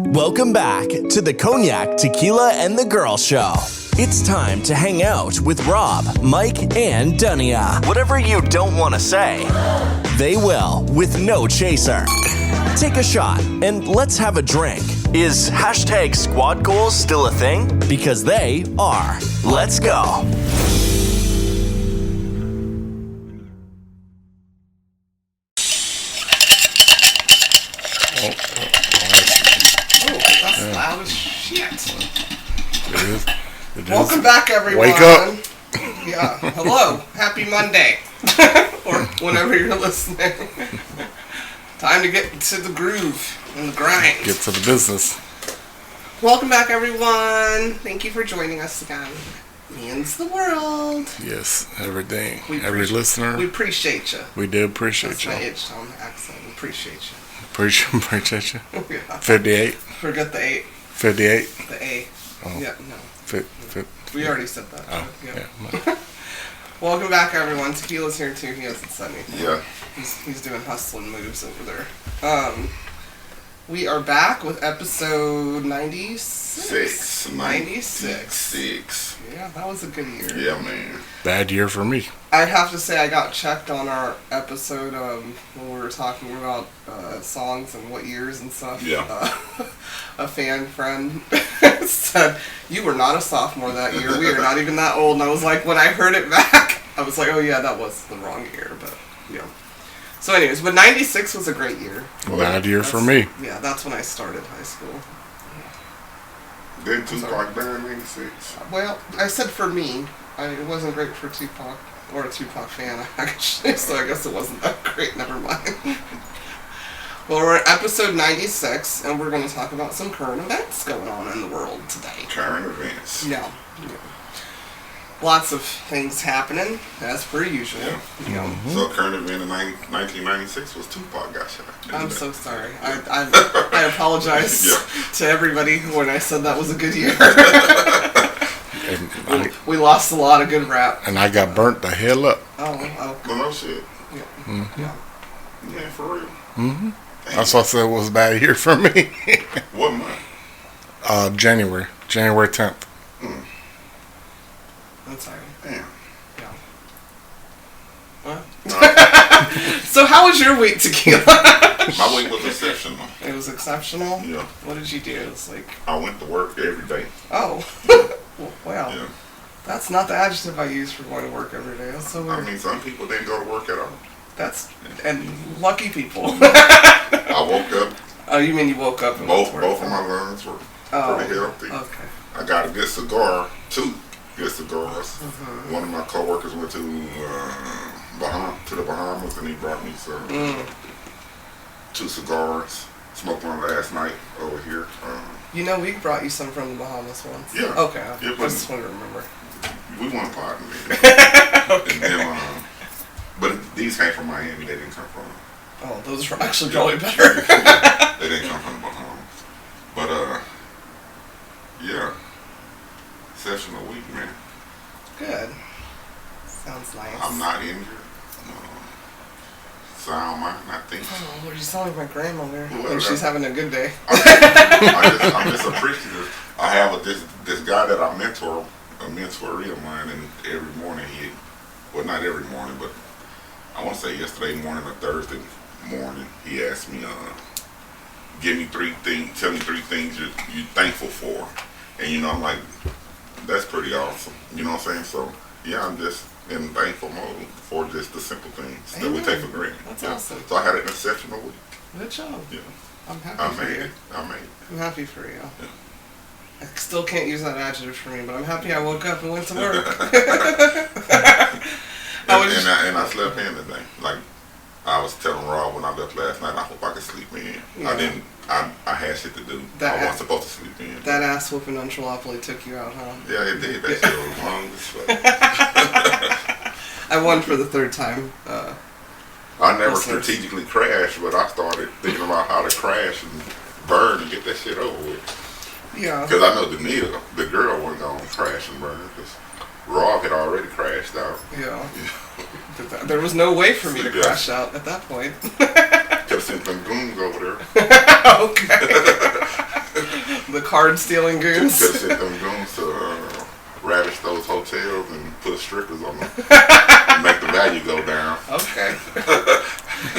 Welcome back to the Cognac, Tequila, and the Girl Show. It's time to hang out with Rob, Mike, and Dunia. Whatever you don't want to say, they will with no chaser. Take a shot and let's have a drink. Is hashtag squad goals still a thing? Because they are. Let's go. That's loud as shit. It is. Welcome back, everyone. Wake up. Yeah. Hello. Happy Monday. Or whenever you're listening. Time to get to the groove and the grind. Get to the business. Welcome back, everyone. Thank you for joining us again. Means the world. Yes, everything. We Every listener. We appreciate you. We do appreciate you. That's my H-Town accent. We appreciate you. Appreciate you. Yeah. 58. Forget the 8. 58. The A. Oh. Yeah, no. We already said that. Oh, Yeah. yeah. Welcome back, everyone. Tequila's here too. He hasn't said anything. Yeah. He's doing hustling moves over there. We are back with episode 96. 96. Yeah, that was a good year. Yeah, man. Bad year for me. I have to say, I got checked on our episode when we were talking about songs and what years and stuff. Yeah. A fan friend said, "You were not a sophomore that year. We are not even that old." And I was like, when I heard it back, I was like, "Oh yeah, that was the wrong year." But yeah. So, anyways, but 96 was a great year. Bad year for me. Yeah, that's when I started high school. Then Tupac banned 96. Well, I said for me. It wasn't great for Tupac, or a Tupac fan, actually, so I guess it wasn't that great. Never mind. Well, we're at episode 96, and we're going to talk about some current events going on in the world today. Current events. Yeah. Lots of things happening, as per usual. Yeah. You know. So current event in 1996 was Tupac got shot. I'm so sorry. I apologize to everybody when I said that was a good year. We lost a lot of good rap. And I got burnt the hell up. Oh. Well, no shit. Yeah. Mm-hmm. Yeah, for real. Mm-hmm. That's why I said it was a bad year for me. What month? January 10th. I'm sorry. Damn. Yeah. What? So how was your week, Tequila? My week was exceptional. It was exceptional? Yeah. What did you do? It's like... I went to work every day. Oh. Wow. Yeah. That's not the adjective I use for going to work every day. That's so weird. I mean, some people didn't go to work at all. And lucky people. I woke up. Oh, you mean you woke up and went to work? Both of my lungs were pretty healthy. Okay. I got a good cigar, 2 good cigars. Mm-hmm. One of my coworkers went to the Bahamas, and he brought me some 2 cigars. Smoked one last night over here. You know, we brought you some from the Bahamas once. Yeah. Okay. Yeah, I just want to remember. We won part of it. Okay. And then, but these came from Miami. They didn't come from. Oh, those are actually probably better. They didn't come from the Bahamas. But yeah, exceptional week, man. Good. Sounds nice. I'm not injured. Sound mind, I think. Oh, Lord, you sound like my grandmother. Well, When she's having a good day. I'm just appreciative. I have this guy that I mentor, a mentoree of mine, and every morning well, not every morning, but I want to say yesterday morning or Thursday morning, he asked me, tell me 3 things you're thankful for. And, I'm like, that's pretty awesome. You know what I'm saying? So, yeah, I'm just in thankful mode for just the simple things that we take for granted. That's awesome. So I had an exceptional week. Good job. Yeah. I'm happy I for made you. it. I'm happy for you. Yeah. I still can't use that adjective for me, but I'm happy I woke up and went to work. And I slept in today. Like I was telling Rob when I left last night, I hope I could sleep in. Yeah. I had shit to do. I wasn't supposed to sleep in. That ass whooping on Jalopoli took you out, huh? Yeah, it did. That shit was long as fuck. I won for the 3rd time. I never strategically crashed, but I started thinking about how to crash and burn and get that shit over with. Yeah. Because I know the girl wasn't going to crash and burn because Rob had already crashed out. Yeah. There was no way for me to crash out at that point. Kept sending them goons over there. Okay. card stealing goons. Could set them goons to ravish those hotels and put strippers on them. Make the value go down. Okay.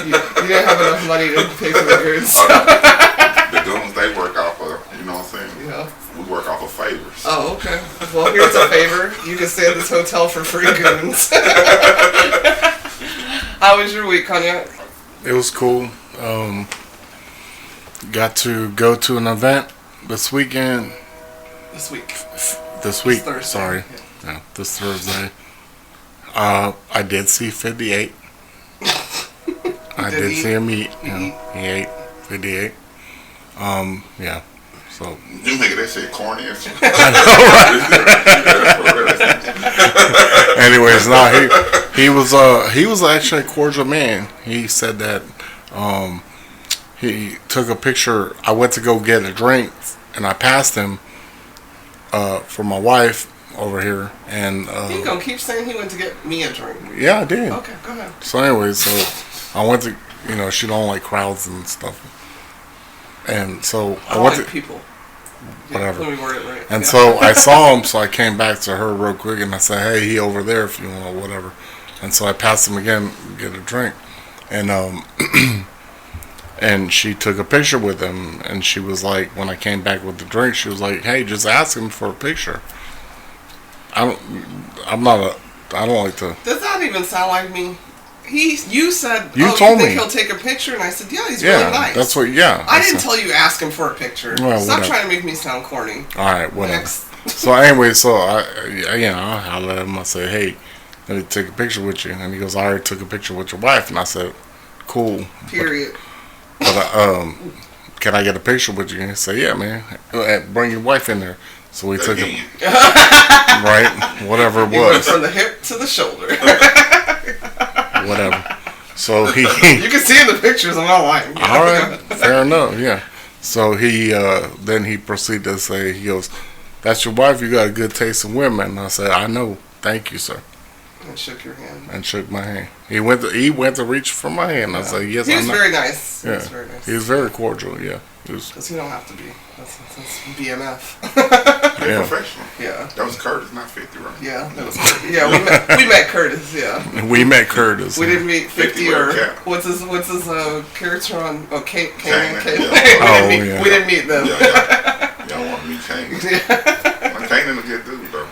You didn't have enough money to pay for the goons. The goons, they work off of, you know what I'm saying? Yeah. We work off of favors. Oh, okay. Well, here's a favor. You can stay at this hotel for free, goons. How was your week, Cognac? It was cool. Got to go to an event this weekend. This week. This week, Thursday. sorry. Yeah, this Thursday. I did see 58. I did see him eat. He ate 58. Yeah. So. You make that shit corny as shit. I know, right? Anyways, no, he was actually a cordial man. He said that he took a picture. I went to go get a drink, and I passed him for my wife over here, and You gonna keep saying he went to get me a drink? yeah, I did. Okay, go ahead. So anyways, so I went to, she don't like crowds and stuff, and so I went like to people. whatever. Let me word it right. And so I saw him, so I came back to her real quick, and I said, "Hey, he over there if you want or whatever." And so I passed him again, get a drink, and and she took a picture with him, and she was like, when I came back with the drink, she was like, "Hey, just ask him for a picture." I don't like to. Does that even sound like me? You said, You oh, told you think me. he'll take a picture? And I said, yeah, he's Yeah, really nice. that's what. Yeah, I didn't tell you ask him for a picture. Well, Stop whatever. trying to make me sound corny. All right, whatever. Next. So anyway, so I let him. I said, "Hey, let me take a picture with you." And he goes, "I already took a picture with your wife." And I said, "Cool." Period. But can I get a picture with you? And he said, "Yeah, man. Bring your wife in there." So we took it. Right, whatever it You went was, from the hip to the shoulder. whatever. So he. You can see in the pictures. I'm not lying. All right, fair enough. Yeah. So he then he proceeded to say, he goes, "That's your wife. You got a good taste in women." And I said, "I know. Thank you, sir." And shook your hand. And shook my hand. He went to reach for my hand. I said, "Yes, He was I know." very nice. Yeah. He was very nice. He was very cordial. Yeah. He was. Because you don't have to be. That's BMF. They're Yeah. professional. Yeah. That was Curtis, not 50, right? Yeah, that was Curtis. Yeah, we met Curtis. Yeah. We met Curtis. We didn't meet 50 with a or cat. what's his character on? Oh, Kane. Kane, yeah. Yeah. We didn't meet them. Y'all want to meet Kane. Kane is a good dude, though.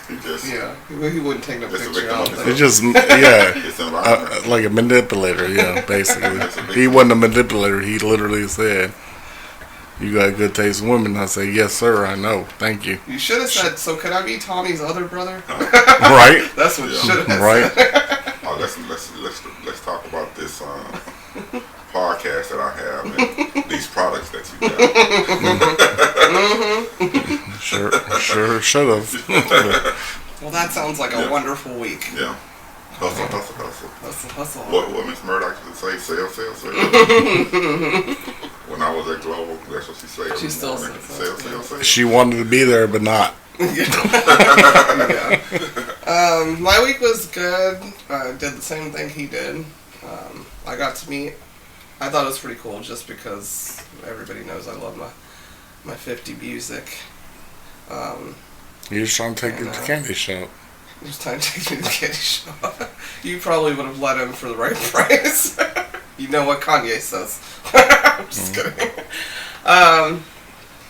He just, Yeah, he wouldn't take no Just a picture. I victim don't of think. It's just yeah, it's environment. like a manipulator. Yeah, basically. He wasn't a manipulator. He literally said, "You got a good taste in women." I said, "Yes, sir. I know. Thank you." You should have said, "So could I be Tommy's other brother?" Right. That's what you should have Right. said. Oh, let's talk about this podcast that I have and these products that you got. Sure should have. Well, that sounds like a Yeah. wonderful week. Yeah. Hustle. Hustle. What Miss Murdoch used to say, sell. When I was at Global, that's what she said. She still Morning. says that. Sell. She wanted to be there, but not. Yeah. My week was good. I did the same thing he did. I got to meet. I thought it was pretty cool just because everybody knows I love my 50 music. He was trying to take you to the candy shop. It was time to take me to the candy shop. You probably would have let him for the right price. You know what Kanye says. I'm just kidding.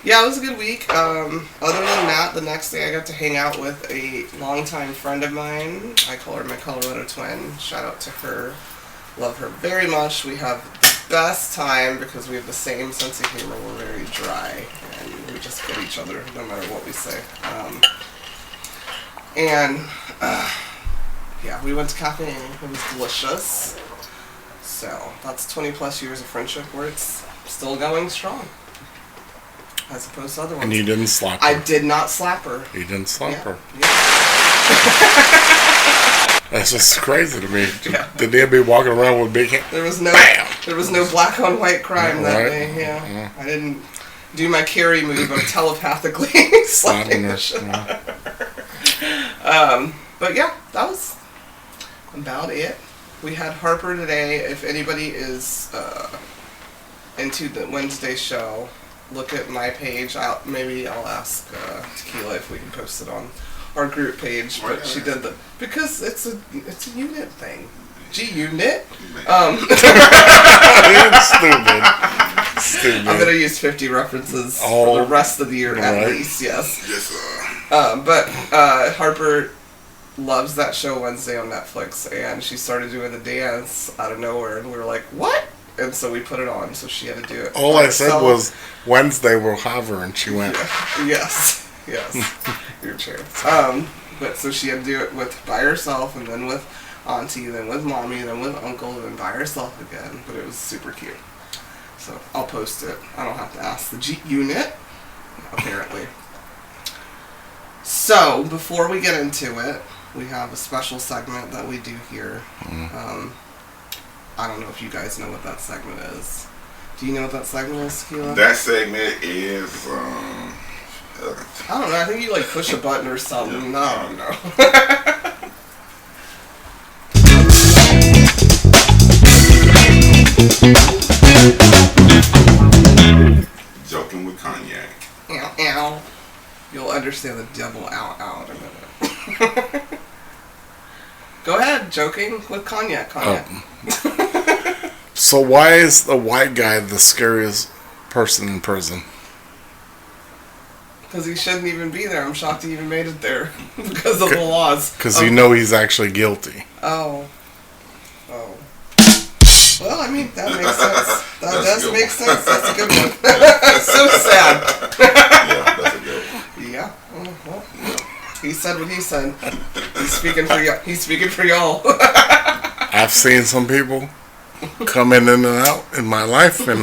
Yeah, it was a good week. Other than that, the next day I got to hang out with a longtime friend of mine. I call her my Colorado twin. Shout out to her. Love her very much. We have the best time because we have the same sense of humor. We're very dry and we just get each other no matter what we say. Yeah, we went to Cafe Annie. It was delicious. So that's 20 plus years of friendship where it's still going strong. As opposed to other ones. And you didn't slap her. I did not slap her. You didn't slap her. Yeah. That's just crazy to me. Yeah. Did they be walking around with big hand? There was no Bam! black on white crime that Right. day. Yeah. Yeah. I didn't do my Carrie move of telepathically slapping the shit. Yeah. But yeah, that was about it. We had Harper today. If anybody is into the Wednesday show, look at my page. Maybe I'll ask Tequila if we can post it on our group page. But she did because it's a unit thing. G-Unit. Stupid. I'm gonna use 50 references for the rest of the year at least. Yes. Yes. But Harper loves that show Wednesday on Netflix, and she started doing the dance out of nowhere, and we were like, "What?" And so we put it on, so she had to do it. All I said was Wednesday we'll have her, and she went. Yeah. Yes. Your chance. But so she had to do it by herself, and then with Auntie, then with Mommy, then with Uncle, and then by herself again. But it was super cute. So I'll post it. I don't have to ask the G-Unit, apparently. So before we get into it, we have a special segment that we do here. I don't know if you guys know what that segment is. Do you know what that segment is, Tequila? That segment is, I don't know. I think you like push a button or something. No, I don't know. Joking with Cognac. Ow, ow. You'll understand the double ow, ow in a minute. Go ahead, joking with Cognac. So why is the white guy the scariest person in prison? Because he shouldn't even be there. I'm shocked he even made it there. Because of the laws. Because you know he's actually guilty. Oh. Well, I mean, that makes sense. That does make sense. That's a good one. So sad. Yeah, that's a good one. Yeah. Well, he said what he said. He's speaking for y'all. He's speaking for y'all. I've seen some people come in and out in my life, and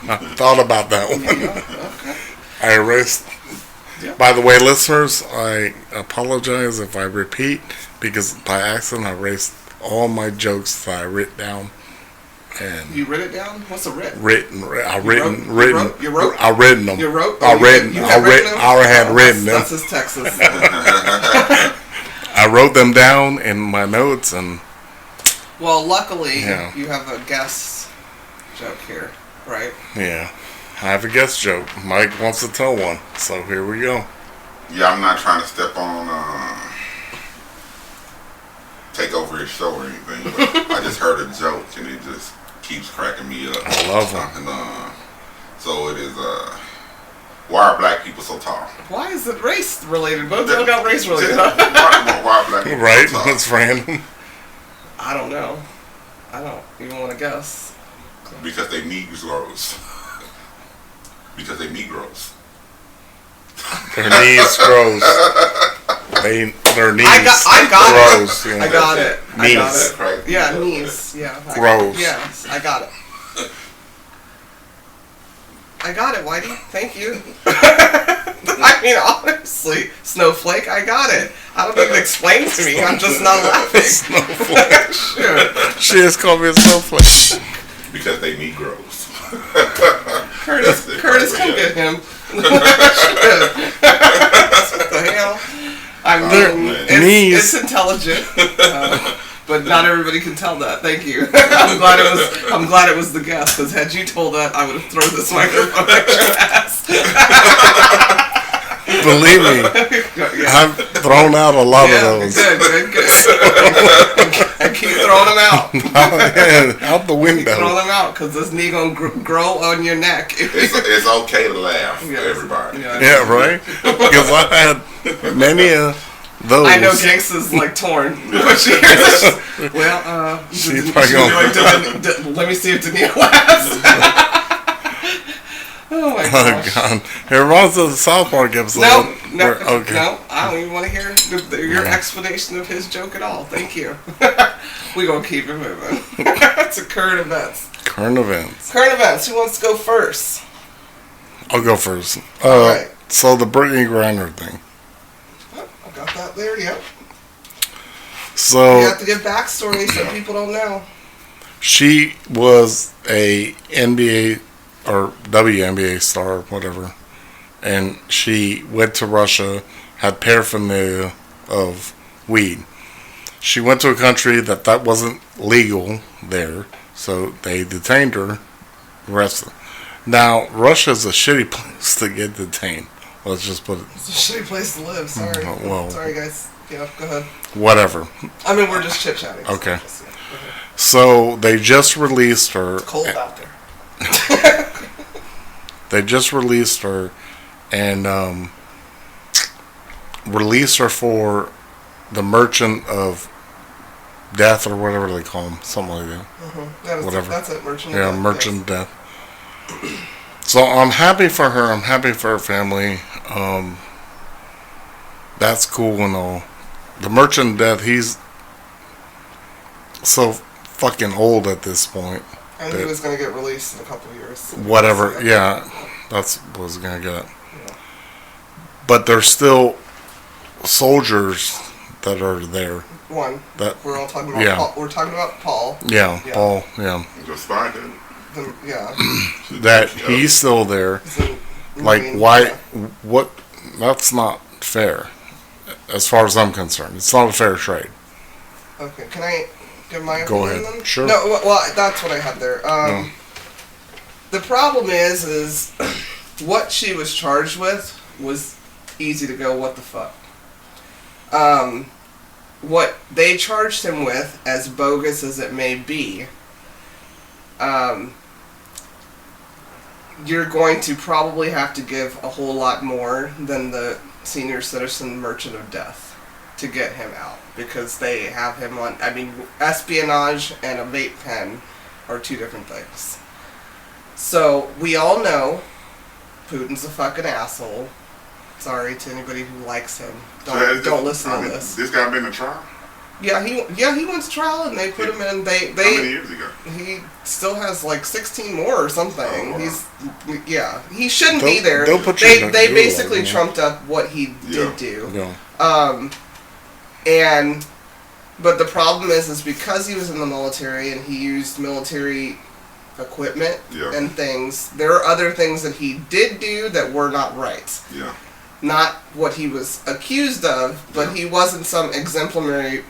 I thought about that one. Yeah, okay. I erased. Yeah. By the way, listeners, I apologize if I repeat, because by accident I erased all my jokes that I wrote down. And you writ it down? What's a writ? I written them. You wrote? I written them. You wrote? I had written them. That's his Texas. I wrote them down in my notes, and well, luckily you have a guest joke here, right? Yeah, I have a guest joke. Mike wants to tell one, so here we go. Yeah, I'm not trying to step on, take over his show or anything, but I just heard a joke and it just keeps cracking me up. I love them. And, so it is, why are black people so tall? Why is it race related? Both of them got race related. Why are black people Right? so tall? That's random. I don't know. I don't even want to guess. Because they Negroes. Because they Negroes. Their knees grows. Their knees I got grows. it. I got it. Knees. Yeah, knees. Yeah. Grows. Yes, I got it. I got it, Whitey. Thank you. I mean, honestly, Snowflake, I got it. I don't need to explain to me. I'm just not laughing. Snowflake. Sure. She just called me a snowflake. Because they Negroes. Curtis, come get him. What the hell? I mean, it's intelligent, but not everybody can tell that. Thank you. I'm glad it was the guest, because had you told that, I would have thrown this microphone at your ass. Believe me, I've thrown out a lot of those. Good. I keep throwing them out. Out the window. Throw them out, because this knee gonna grow on your neck. It's okay to laugh, everybody. Yeah, right? Because I've had many of those. I know Gangsta's like torn. But she hears this. Well, she's probably going, let me see if Danielle laughs. Oh my gosh. Oh, God. It reminds us of the South Park episode. No, Okay. no, I don't even want to hear your explanation of his joke at all. Thank you. We're going to keep it moving. To current events. Current events. Current events. Who wants to go first? I'll go first. All right. So the Brittany Griner thing. Oh, I got that there, yep. So You have to give backstory so people don't know. she was a NBA or WNBA star, whatever, and she went to Russia, had paraphernalia of weed. She went to a country that wasn't legal there, so they detained her, arrested. Now, Russia's a shitty place to get detained. Let's just put it. It's a shitty place to live. Sorry. Well, sorry, guys. Yeah, go ahead. Whatever. I mean, we're just chit-chatting. Okay. So, they just released her. It's cold out there. They just released her and released her for the Merchant of Death or whatever they call them. Something like that. Whatever. That's it, Merchant of Death. Death. Merchant of Death. So I'm happy for her. I'm happy for her family. That's cool and all. The Merchant of Death, he's so fucking old at this point. And he was going to get released in a couple of years. Whatever, yeah. That's what I was going to get. Yeah. But there's still soldiers that are there. One. That we're all talking about. Yeah. Paul. We're talking about Paul. Yeah, Paul, yeah. Just find it. Yeah. That he's still there. Like, why? What? That's not fair. As far as I'm concerned, it's not a fair trade. Okay, can I give my Go opinion ahead. then? Sure. No, well, that's what I had there. The problem is what she was charged with was easy to go, what the fuck. What they charged him with, as bogus as it may be, you're going to probably have to give a whole lot more than the senior citizen Merchant of Death to get him out, because they have him on, I mean, espionage and a vape pen are two different things. So, we all know Putin's a fucking asshole. Sorry to anybody who likes him. Don't listen to this. This guy been in trial? Yeah, he went to trial and they put him in. How many years ago? He still has like 16 more or something. Oh, wow. He shouldn't be there. They basically trumped up what he did do. Yeah. But the problem is because he was in the military and he used military equipment and things, there are other things that he did do that were not right. Yeah. Not what he was accused of, but he wasn't some exemplary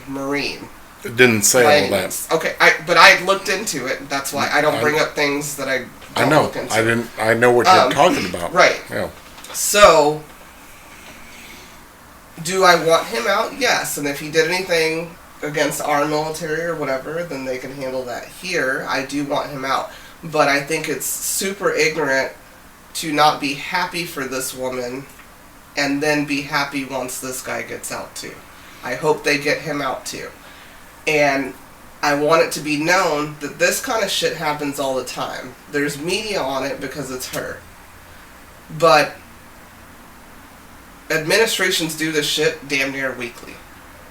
Marine. It didn't say all that. Okay, but I looked into it. That's why I don't bring up things that I don't look into. I know what you're talking about. Right. Yeah. So, do I want him out? Yes. And if he did anything against our military or whatever, then they can handle that here. I do want him out. But I think it's super ignorant to not be happy for this woman and then be happy once this guy gets out too. I hope they get him out too. And I want it to be known that this kind of shit happens all the time. There's media on it because it's her. But administrations do this shit damn near weekly.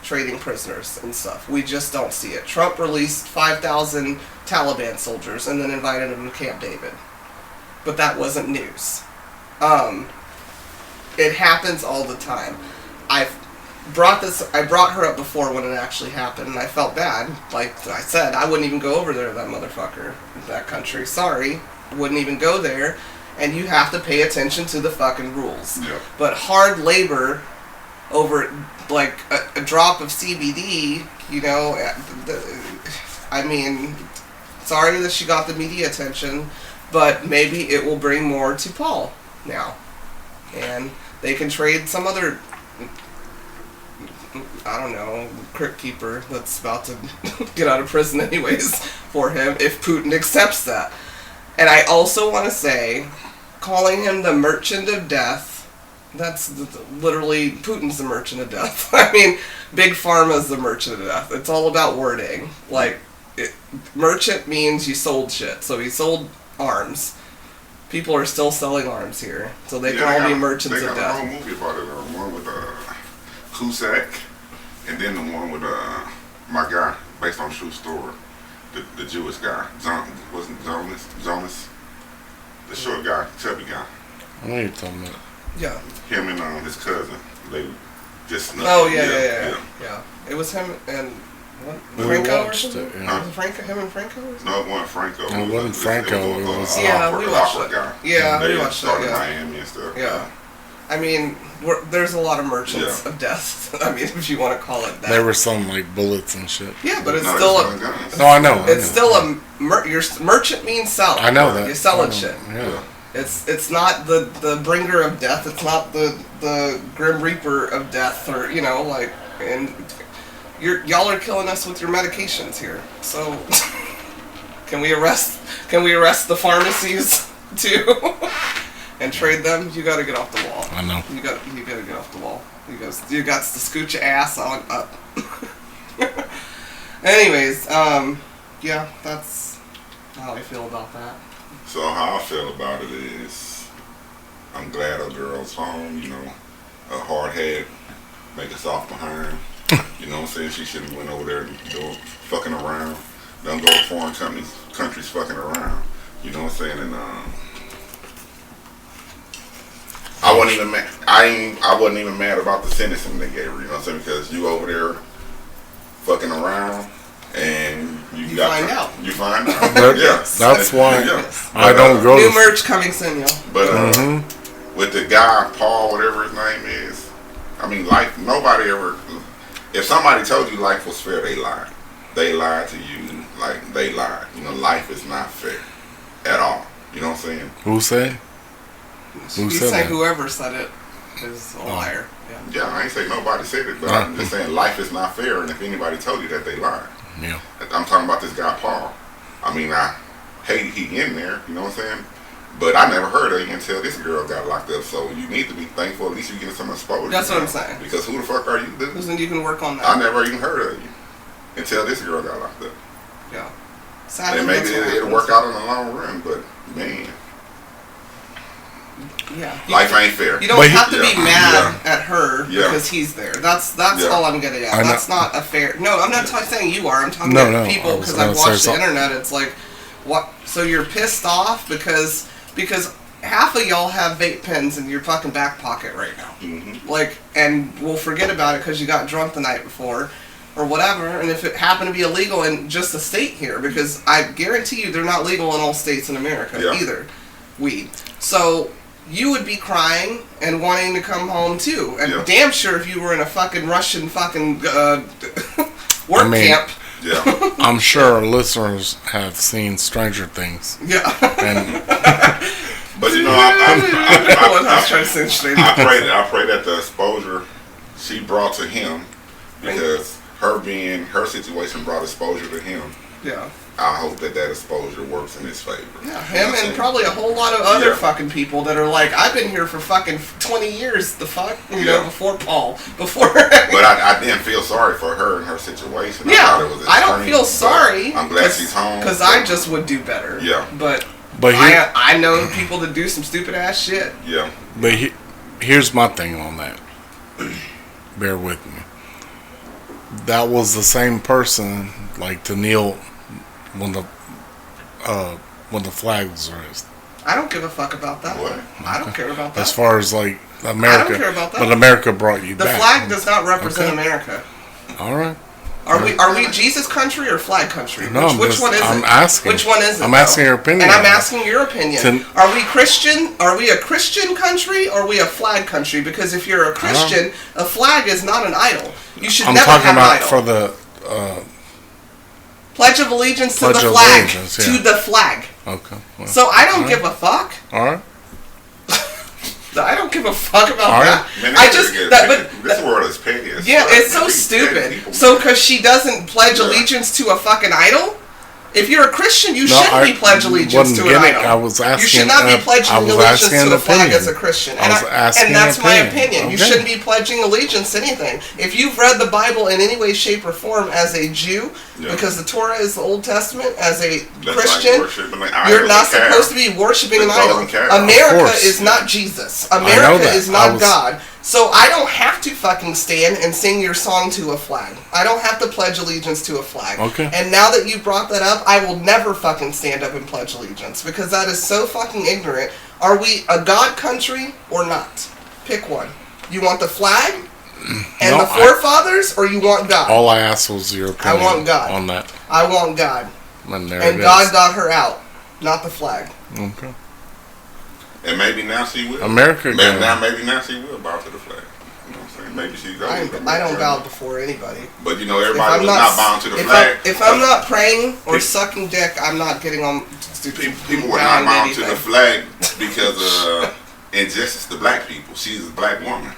Trading prisoners and stuff. We just don't see it. Trump released 5,000 Taliban soldiers and then invited them to Camp David. But that wasn't news. It happens all the time. I brought her up before when it actually happened, and I felt bad. Like I said, I wouldn't even go over there to that motherfucker, that country. Sorry. Wouldn't even go there. And you have to pay attention to the fucking rules. Yep. But hard labor over, like, a drop of CBD, you know, I mean, sorry that she got the media attention, but maybe it will bring more to Paul now. And they can trade some other, I don't know, crypt keeper that's about to get out of prison anyways for him if Putin accepts that. And I also want to say, calling him the Merchant of Death, that's literally, Putin's the Merchant of Death. I mean, Big Pharma's the Merchant of Death. It's all about wording. Like, merchant means you sold shit. So he sold arms. People are still selling arms here. So they can all be merchants of death. They got a whole movie about it. One with Cusack, and then the one with my guy, based on a true story. The Jewish guy. Wasn't Jonas? The short guy, chubby guy. I know you're talking about. Yeah. Him and his cousin. They just snuck. Oh, yeah. It was him and Franco or something? Yeah. Was it him and Franco or something? No, it wasn't Franco. It wasn't Franco. Yeah, we watched it. Guy. Yeah, they we watched started it. in Yeah. Miami and stuff. Yeah. I mean, there's a lot of merchants of death. I mean, if you want to call it that. They were selling like bullets and shit. Yeah, but it's No, still they're selling guns. No, I know. It's still your merchant means seller. I know that. You're selling shit. Yeah. It's not the bringer of death. It's not the grim reaper of death, or like, and y'all are killing us with your medications here. So can we arrest the pharmacies too and trade them? You got to get off the wall. I know. You got to get off the wall. You got to scoot your ass on up. Anyways, yeah, that's how I feel about that. So how I feel about it is, I'm glad a girl's home. A hard head, make a soft behind. You know what I'm saying? She shouldn't went over there and go fucking around. Don't go to foreign countries fucking around. You know what I'm saying? And I wasn't even mad. I wasn't even mad about the sentencing they gave her. You know what I'm saying? Because you over there fucking around. And you find out. You find out. Yeah. That's why I But, don't go. New merch coming soon, y'all. But with the guy, Paul, whatever his name is, I mean, life, nobody ever, if somebody told you life was fair, they lied. They lied to you, like, they lied. Life is not fair at all. You know what I'm saying? Who said? He's saying whoever said it is a liar. Yeah, I ain't saying nobody said it, but I'm just saying life is not fair, and if anybody told you that, they lied. Yeah. I'm talking about this guy, Paul. I mean, I hate he in there, you know what I'm saying? But I never heard of you until this girl got locked up, so you need to be thankful. At least you get some exposure. That's what I'm saying. Because who the fuck are you, dude? Because then you can work on that. I never even heard of you until this girl got locked up. Yeah. Sadly, and maybe it'll work out in the long run, but man. Yeah. Life ain't fair. You don't have to be mad at her because he's there. That's all I'm getting at. That's not a fair. No, I'm not saying you are. I'm talking about people because I've watched the internet. It's like, what? So you're pissed off because half of y'all have vape pens in your fucking back pocket right now. Mm-hmm. Like, and we'll forget about it because you got drunk the night before or whatever. And if it happened to be illegal in just a state here, because I guarantee you they're not legal in all states in America either. Weed. So you would be crying and wanting to come home too. And damn sure if you were in a fucking Russian fucking work camp. Yeah. I'm sure our listeners have seen Stranger Things. Yeah. And but I pray that the exposure she brought to him, because her situation brought exposure to him. Yeah. I hope that exposure works in his favor. Yeah, him and probably a whole lot of other fucking people that are like, I've been here for fucking 20 years, the fuck? You know, before Paul. But I didn't feel sorry for her and her situation. I don't feel sorry. I'm glad she's home. Because I just would do better. Yeah. But I know people that do some stupid ass shit. Yeah. But here's my thing on that. Bear with me. That was the same person, like, to kneel when the flag was raised. I don't give a fuck about that. What? I don't care about that. As far as like America, I don't care about that. But America brought you back. The flag does not represent America. All right. Are we Jesus country or flag country? No, which one is it? I'm asking. Which one is it? I'm asking your opinion. And I'm asking your opinion. Are we Christian? Are we a Christian country or are we a flag country? Because if you're a Christian, a flag is not an idol. You should never have an idol. I'm talking about for the Pledge of Allegiance to the flag. To the flag. Okay. Well, so I don't give a fuck. All right. I don't give a fuck about that. Man, this world is petty. Yeah, it's so stupid. So because she doesn't pledge allegiance to a fucking idol? If you're a Christian, you shouldn't be pledge allegiance to an idol. I was asking, you should not be pledging allegiance to a flag as a Christian. And that's my opinion. Okay. You shouldn't be pledging allegiance to anything. If you've read the Bible in any way, shape, or form as a Jew, because the Torah is the Old Testament, as a Christian, you're not supposed to be worshiping an idol. America is not Jesus. America is not God. So I don't have to fucking stand and sing your song to a flag. I don't have to pledge allegiance to a flag. Okay. And now that you brought that up, I will never fucking stand up and pledge allegiance because that is so fucking ignorant. Are we a God country or not? Pick one. You want the flag and the forefathers, or you want God? All I asked was your opinion. I want God on that. I want God. And God got her out, not the flag. Okay. And maybe now she will. America. Maybe now she will bow to the flag. You know what I'm saying? Maybe she goes. I don't bow before anybody. But you know, everybody was not bowing to the flag. If I'm not praying or sucking dick, I'm not getting on. People were not bowing to the flag because of injustice to black people. She's a black woman.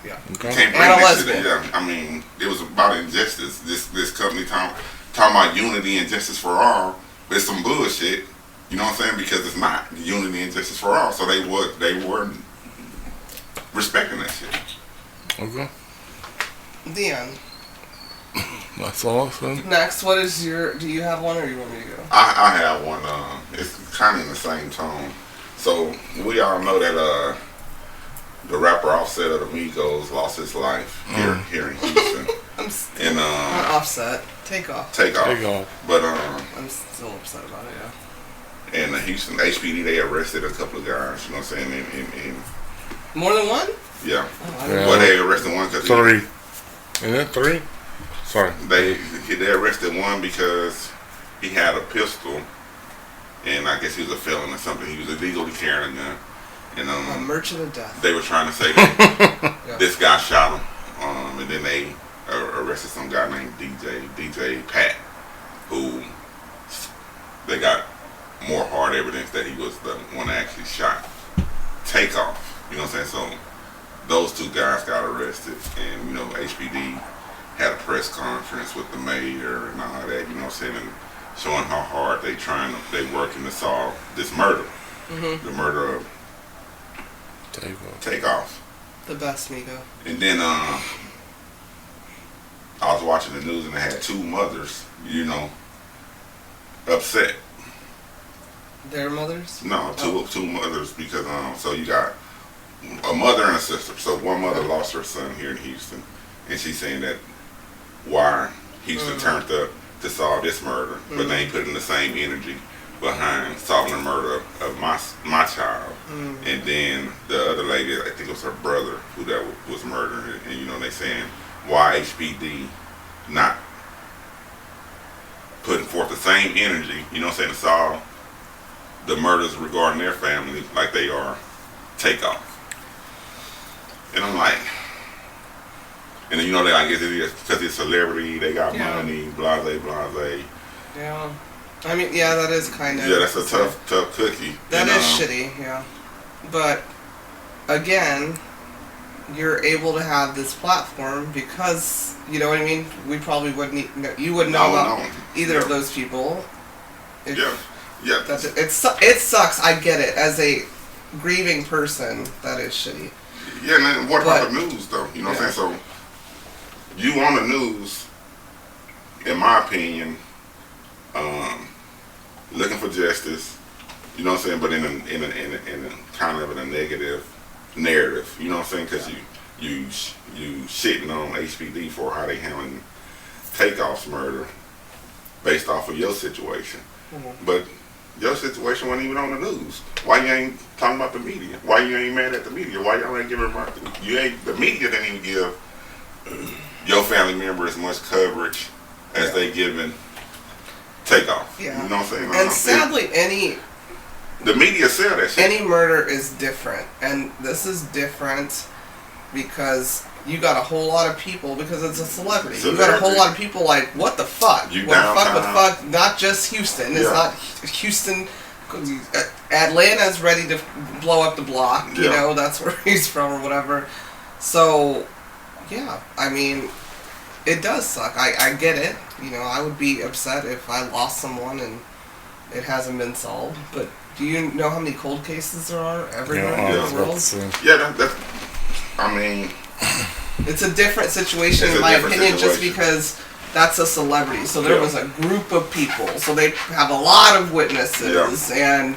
Yeah. Okay. You can't bring this to yeah. I mean, it was about injustice. This company talking about unity and justice for all. But it's some bullshit. You know what I'm saying? Because it's not unity and justice for all. So they were respecting that shit. Okay. The end. That's awesome. Next, what is your? Do you have one, or you want me to go? I have one. It's kind of in the same tone. So we all know that the rapper Offset of the Migos lost his life here in Houston. Not Offset. Take off. But I'm still upset about it. Yeah. And the Houston HPD, they arrested a couple of guys. You know what I'm saying? In more than one? Yeah. Oh, Well, they arrested one because 3. Isn't that 3? Sorry. They arrested one because he had a pistol, and I guess he was a felon or something. He was illegally carrying a gun. And a merchant of death. They were trying to say that this guy shot him, and then they arrested some guy named DJ Pat, who they got more hard evidence that he was the one that actually shot Takeoff. You know what I'm saying? So those two guys got arrested, and you know HPD had a press conference with the mayor and all that. You know what I'm saying? And showing how hard they working to solve this murder, the murder of Takeoff. The best, Migo. And then I was watching the news and they had two mothers, you know, upset. Their mothers? No, two mothers because so you got a mother and a sister. So one mother lost her son here in Houston, and she's saying that why Houston turned up to solve this murder, but they ain't putting the same energy behind solving the murder of my child. And then the other lady, I think it was her brother who that was murdered, and you know they saying why HPD not putting forth the same energy, you know what I'm saying, to solve the murders regarding their family like they are Takeoff. And I'm like, and then you know, I guess it is because it's celebrity, they got money, blase. Yeah. I mean, yeah, that is kind of... Yeah, that's a tough cookie. That is shitty, yeah. But, again, you're able to have this platform because, you know what I mean? We probably wouldn't... You wouldn't know about either of those people. Yeah. It sucks, I get it. As a grieving person, that is shitty. Yeah, and then what about the news, though? You know what I'm saying? So, you on the news, in my opinion, looking for justice, you know what I'm saying, but in a kind of a negative narrative, you know what I'm saying, because you shitting on HPD for how they handling Takeoff's murder based off of your situation, but your situation wasn't even on the news. Why you ain't talking about the media? Why you ain't mad at the media? Why y'all ain't giving the media didn't even give your family member as much coverage as they given Takeoff. Yeah. You know what I'm saying? And sadly, the media sell that shit. Any murder is different, and this is different because you got a whole lot of people, because it's a celebrity. You got a whole lot of people like, what the fuck? What the fuck? Not just Houston. It's not Houston. Atlanta's ready to blow up the block. You know, that's where he's from or whatever. So, yeah, I mean, it does suck. I get it. You know, I would be upset if I lost someone and it hasn't been solved. But do you know how many cold cases there are everywhere in the world? Yeah, that's, I mean... It's a different situation, in my opinion, just because that's a celebrity. So there was a group of people. So they have a lot of witnesses, and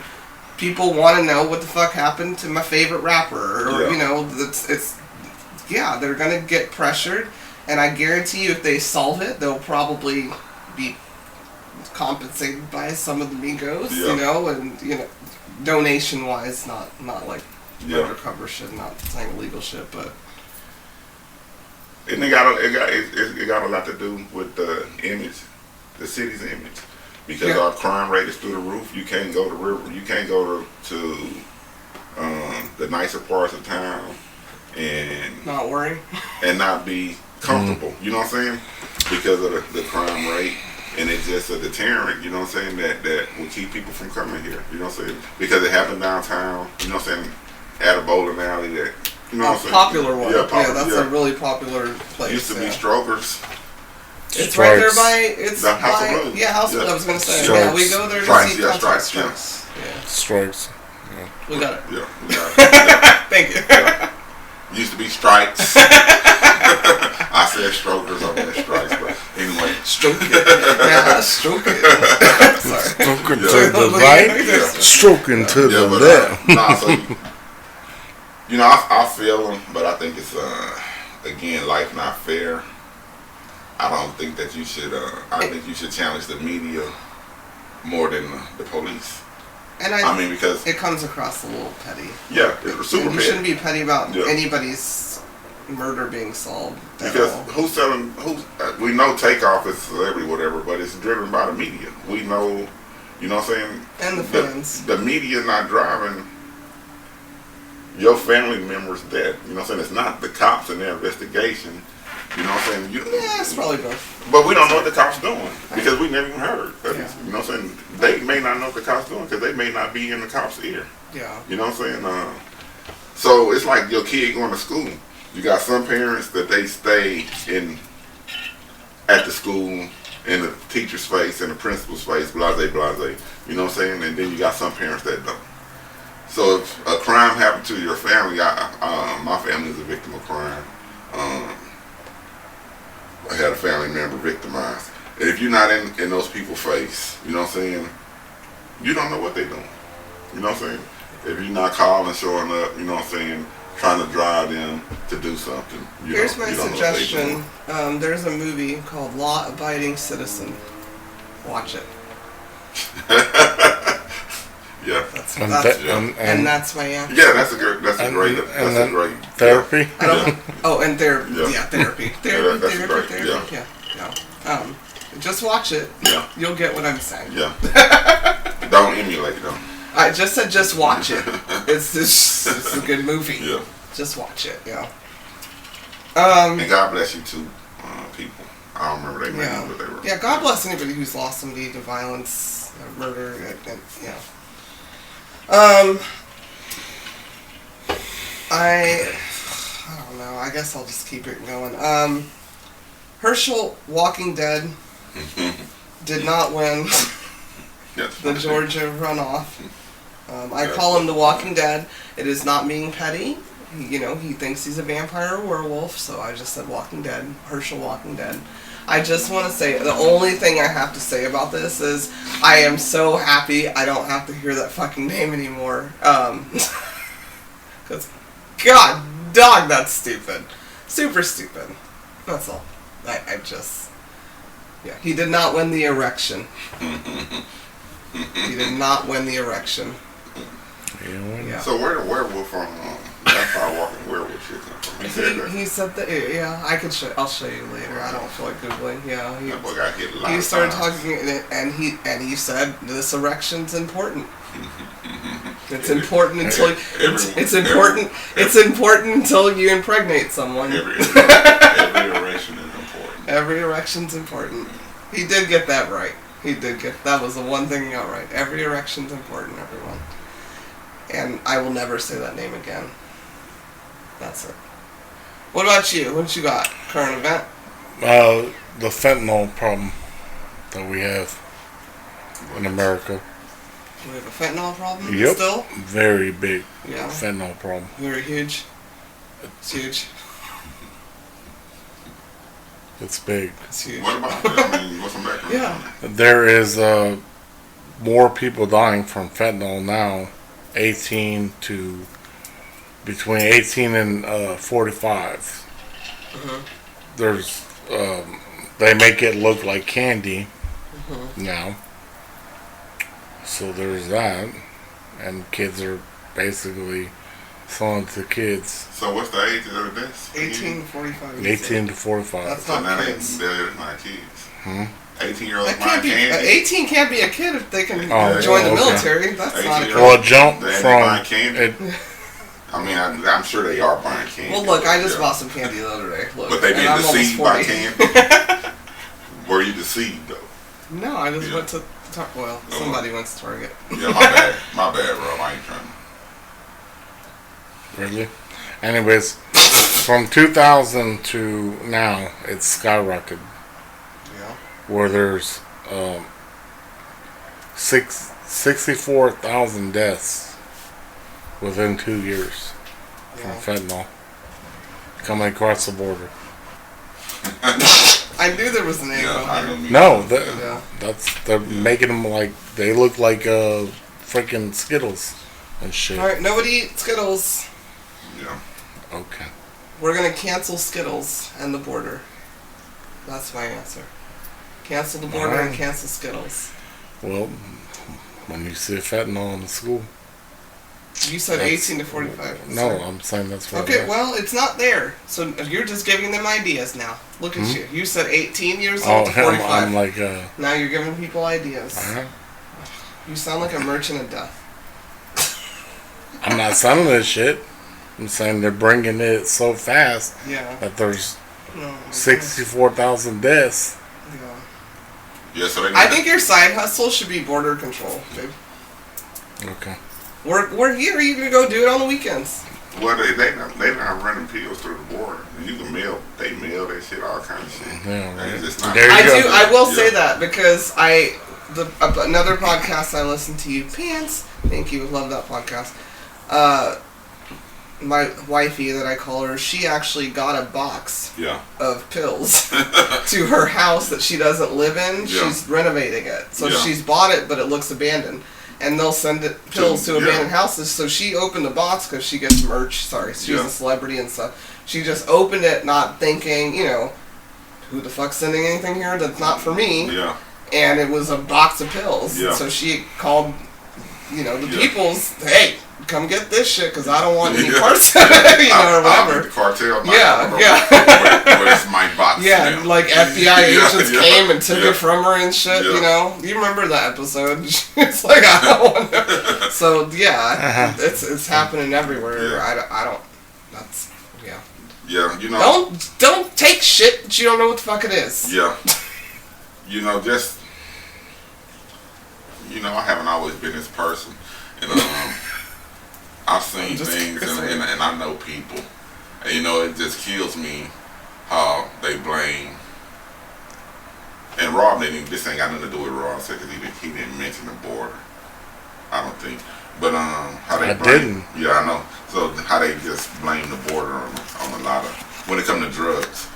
people want to know what the fuck happened to my favorite rapper. Or, you know, they're going to get pressured. And I guarantee you, if they solve it, they'll probably be compensated by some of the Migos, you know, and, you know, donation-wise, not like undercover shit, not saying illegal shit, but... And it got a lot to do with the image, the city's image, because our crime rate is through the roof. You can't go to river. You can't go to the nicer parts of town and Not worry. and not be comfortable. You know what I'm saying? Because of the crime rate. And it's just a deterrent, you know what I'm saying, that will keep people from coming here. You know what I'm saying? Because it happened downtown, you know what I'm saying, at a bowling alley that, you know what I'm saying? Popular one. Yeah, That's a really popular place. Used to be Strokers. It's right there by, The House of Blues. Yeah, House of Blues, I was going to say. Strikes. Yeah, we go there to Strikes, see yeah, concert Strikes, Yeah. Strikes. We got it. Yeah, we got it. Thank you. Yeah. Used to be Strikes. I said Strokers, I meant Strikes, but anyway. Stroke it. Yeah, stroke it. Sorry. Stroking Yeah. to the right, Yeah. stroking to the but, left. Nah, so you know, I feel them, but I think it's again, life not fair. I don't think that you should. I think you should challenge the media more than the police. And I mean, because it comes across a little petty. yeah, it's super You petty. shouldn't be petty about Yeah. anybody's murder being solved. Because who's selling? We know Takeoff is celebrity, whatever, but it's driven by the media. We know, you know what I'm saying? And the fans. The media not driving your family members dead. You know what I'm saying? It's not the cops and their investigation. You know what I'm saying? Yeah, it's probably both. But we don't know what the cops doing because we never even heard. Yeah. You know what I'm saying? They may not know what the cops doing because they may not be in the cops' ear. Yeah. You know what I'm saying? So it's like your kid going to school. You got some parents that they stay at the school, in the teacher's face, in the principal's face, blase, blase. You know what I'm saying? And then you got some parents that don't. So if a crime happened to your family, my family is a victim of crime. I had a family member victimized. And if you're not in those people's face, you know what I'm saying, you don't know what they're doing. You know what I'm saying? If you're not calling, showing up, you know what I'm saying, trying to drive them to do something. Here's my you don't know what they suggestion. doing. There's a movie called Law Abiding Citizen. Watch it. Yeah. And that's my answer. Yeah, that's a great. That's a great. Therapy. I don't. Oh, and therapy. Yeah. Yeah, therapy. Yeah, that's Therapy. great. Therapy. Yeah. Just watch it. Yeah. You'll get what I'm saying. Yeah. Don't emulate them. I just said just watch it. It's a good movie. Yeah. Just watch it. Yeah. And God bless you too, people. I don't remember their names, but they were. Yeah. God bless anybody who's lost somebody to violence, murder, and yeah. I don't know. I guess I'll just keep it going. Herschel, Walking Dead, did not win the Georgia runoff. I call him the Walking Dead. It is not being petty. He thinks he's a vampire or werewolf, so I just said Walking Dead. Herschel, Walking Dead. I just want to say, the only thing I have to say about this is I am so happy I don't have to hear that fucking name anymore. Because, God, dog, that's stupid. Super stupid. That's all. I just... Yeah, he did not win the erection. He did not win the erection. Yeah. So where the werewolf from? Vampire Walking Werewolf shit come from? He said that. He said that. Yeah, I could show. I'll show you later. I don't feel like googling. Yeah, That boy got hit a lot he of started times. talking, and he said this erection's important. It's important until it's important. It's important until you impregnate someone. Every erection is important. Every erection's important. He did get that right. That was the one thing he got right. Every erection's important, everyone. And I will never say that name again. That's it. What about you? What you got? Current event? The fentanyl problem that we have in America. We have a fentanyl problem Yep. still? Very big Yeah. fentanyl problem. Very huge. It's huge. It's big. It's huge. What about that? I mean, what's some background? Yeah. There is more people dying from fentanyl now, between 18 and 45. There's they make it look like candy now. So there's that, and kids are basically selling to kids. So what's the age of the deaths? 18 to 45. 18 to 45. That's So not now kids. they're not kids. 18 18-year-olds That buying can't be. candy. 18 can't be a kid if they can Oh, join the okay. military. That's not a 18-year-old. kid. Well, jump They from buying candy. it, I mean, I'm sure they are buying candy. Well, look, I just Yeah. bought some candy the other day. Look, But they and being I'm almost deceived by 40. candy. Were you deceived though? No, I just Yeah. went to well, somebody went to Target. Yeah, my bad, bro. I ain't trying. really. Anyways, from 2000 to now, it's skyrocketed. Yeah. Where there's 64,000 deaths within 2 years Yeah. from fentanyl coming across the border. I knew there was an angle. Yeah, I know. No, Yeah. they're making them like they look like freaking Skittles and shit. All right, nobody eat Skittles. Yeah. Okay. We're gonna cancel Skittles and the border. That's my answer. Cancel the border and Alright. cancel Skittles. Well, when you see fentanyl in the school, You said That's- 18 to 45. no, I'm saying that's what. Okay, well, it's not there. So you're just giving them ideas now. Look at you. You said 18 years Oh, old to 45. I'm like, Now you're giving people ideas. uh-huh. You sound like a merchant of death. I'm not selling this shit. I'm saying they're bringing it so fast Yeah. that there's No. 64,000 deaths. Yeah. Yeah. So they. I think your side hustle should be border control, babe. Okay. We're here. You can go do it on the weekends. Well, they not running pills through the border. You can mail that shit, all kind of shit. Yeah, right. It's not. There you I go. do. I will say Yeah. that because another podcast I listened to, you Pants. Thank you. Love that podcast. My wifey that I call her, she actually got a box Yeah. of pills to her house that she doesn't live in. Yeah. She's renovating it, so Yeah. she's bought it, but it looks abandoned. And they'll send it pills to Yeah. abandoned houses. So she opened the box because she gets merch. Sorry, she's Yeah. a celebrity and stuff. She just opened it, not thinking, who the fuck's sending anything here that's not for me? Yeah. And it was a box of pills. Yeah. So she called, the Yeah. people's, hey, come get this shit because I don't want any Yeah. parts of it, or I'll whatever. get the cartel. Yeah, Where's my box? Yeah, now? like FBI Yeah, agents yeah, came and took yeah. it from her and shit, Yeah. You remember that episode? It's like, I don't want to. So, yeah, it's happening everywhere. Yeah. I don't, that's, yeah. Yeah, Don't take shit that you don't know what the fuck it is. Yeah. Just I haven't always been this person. And I've seen Just things saying. and I know people. And it just kills me how they blame. And Rob this ain't got nothing to do with Rob because he didn't mention the border. I don't think. But how they I blame, didn't. Yeah, I know. So how they just blame the border on a lot of when it comes to drugs,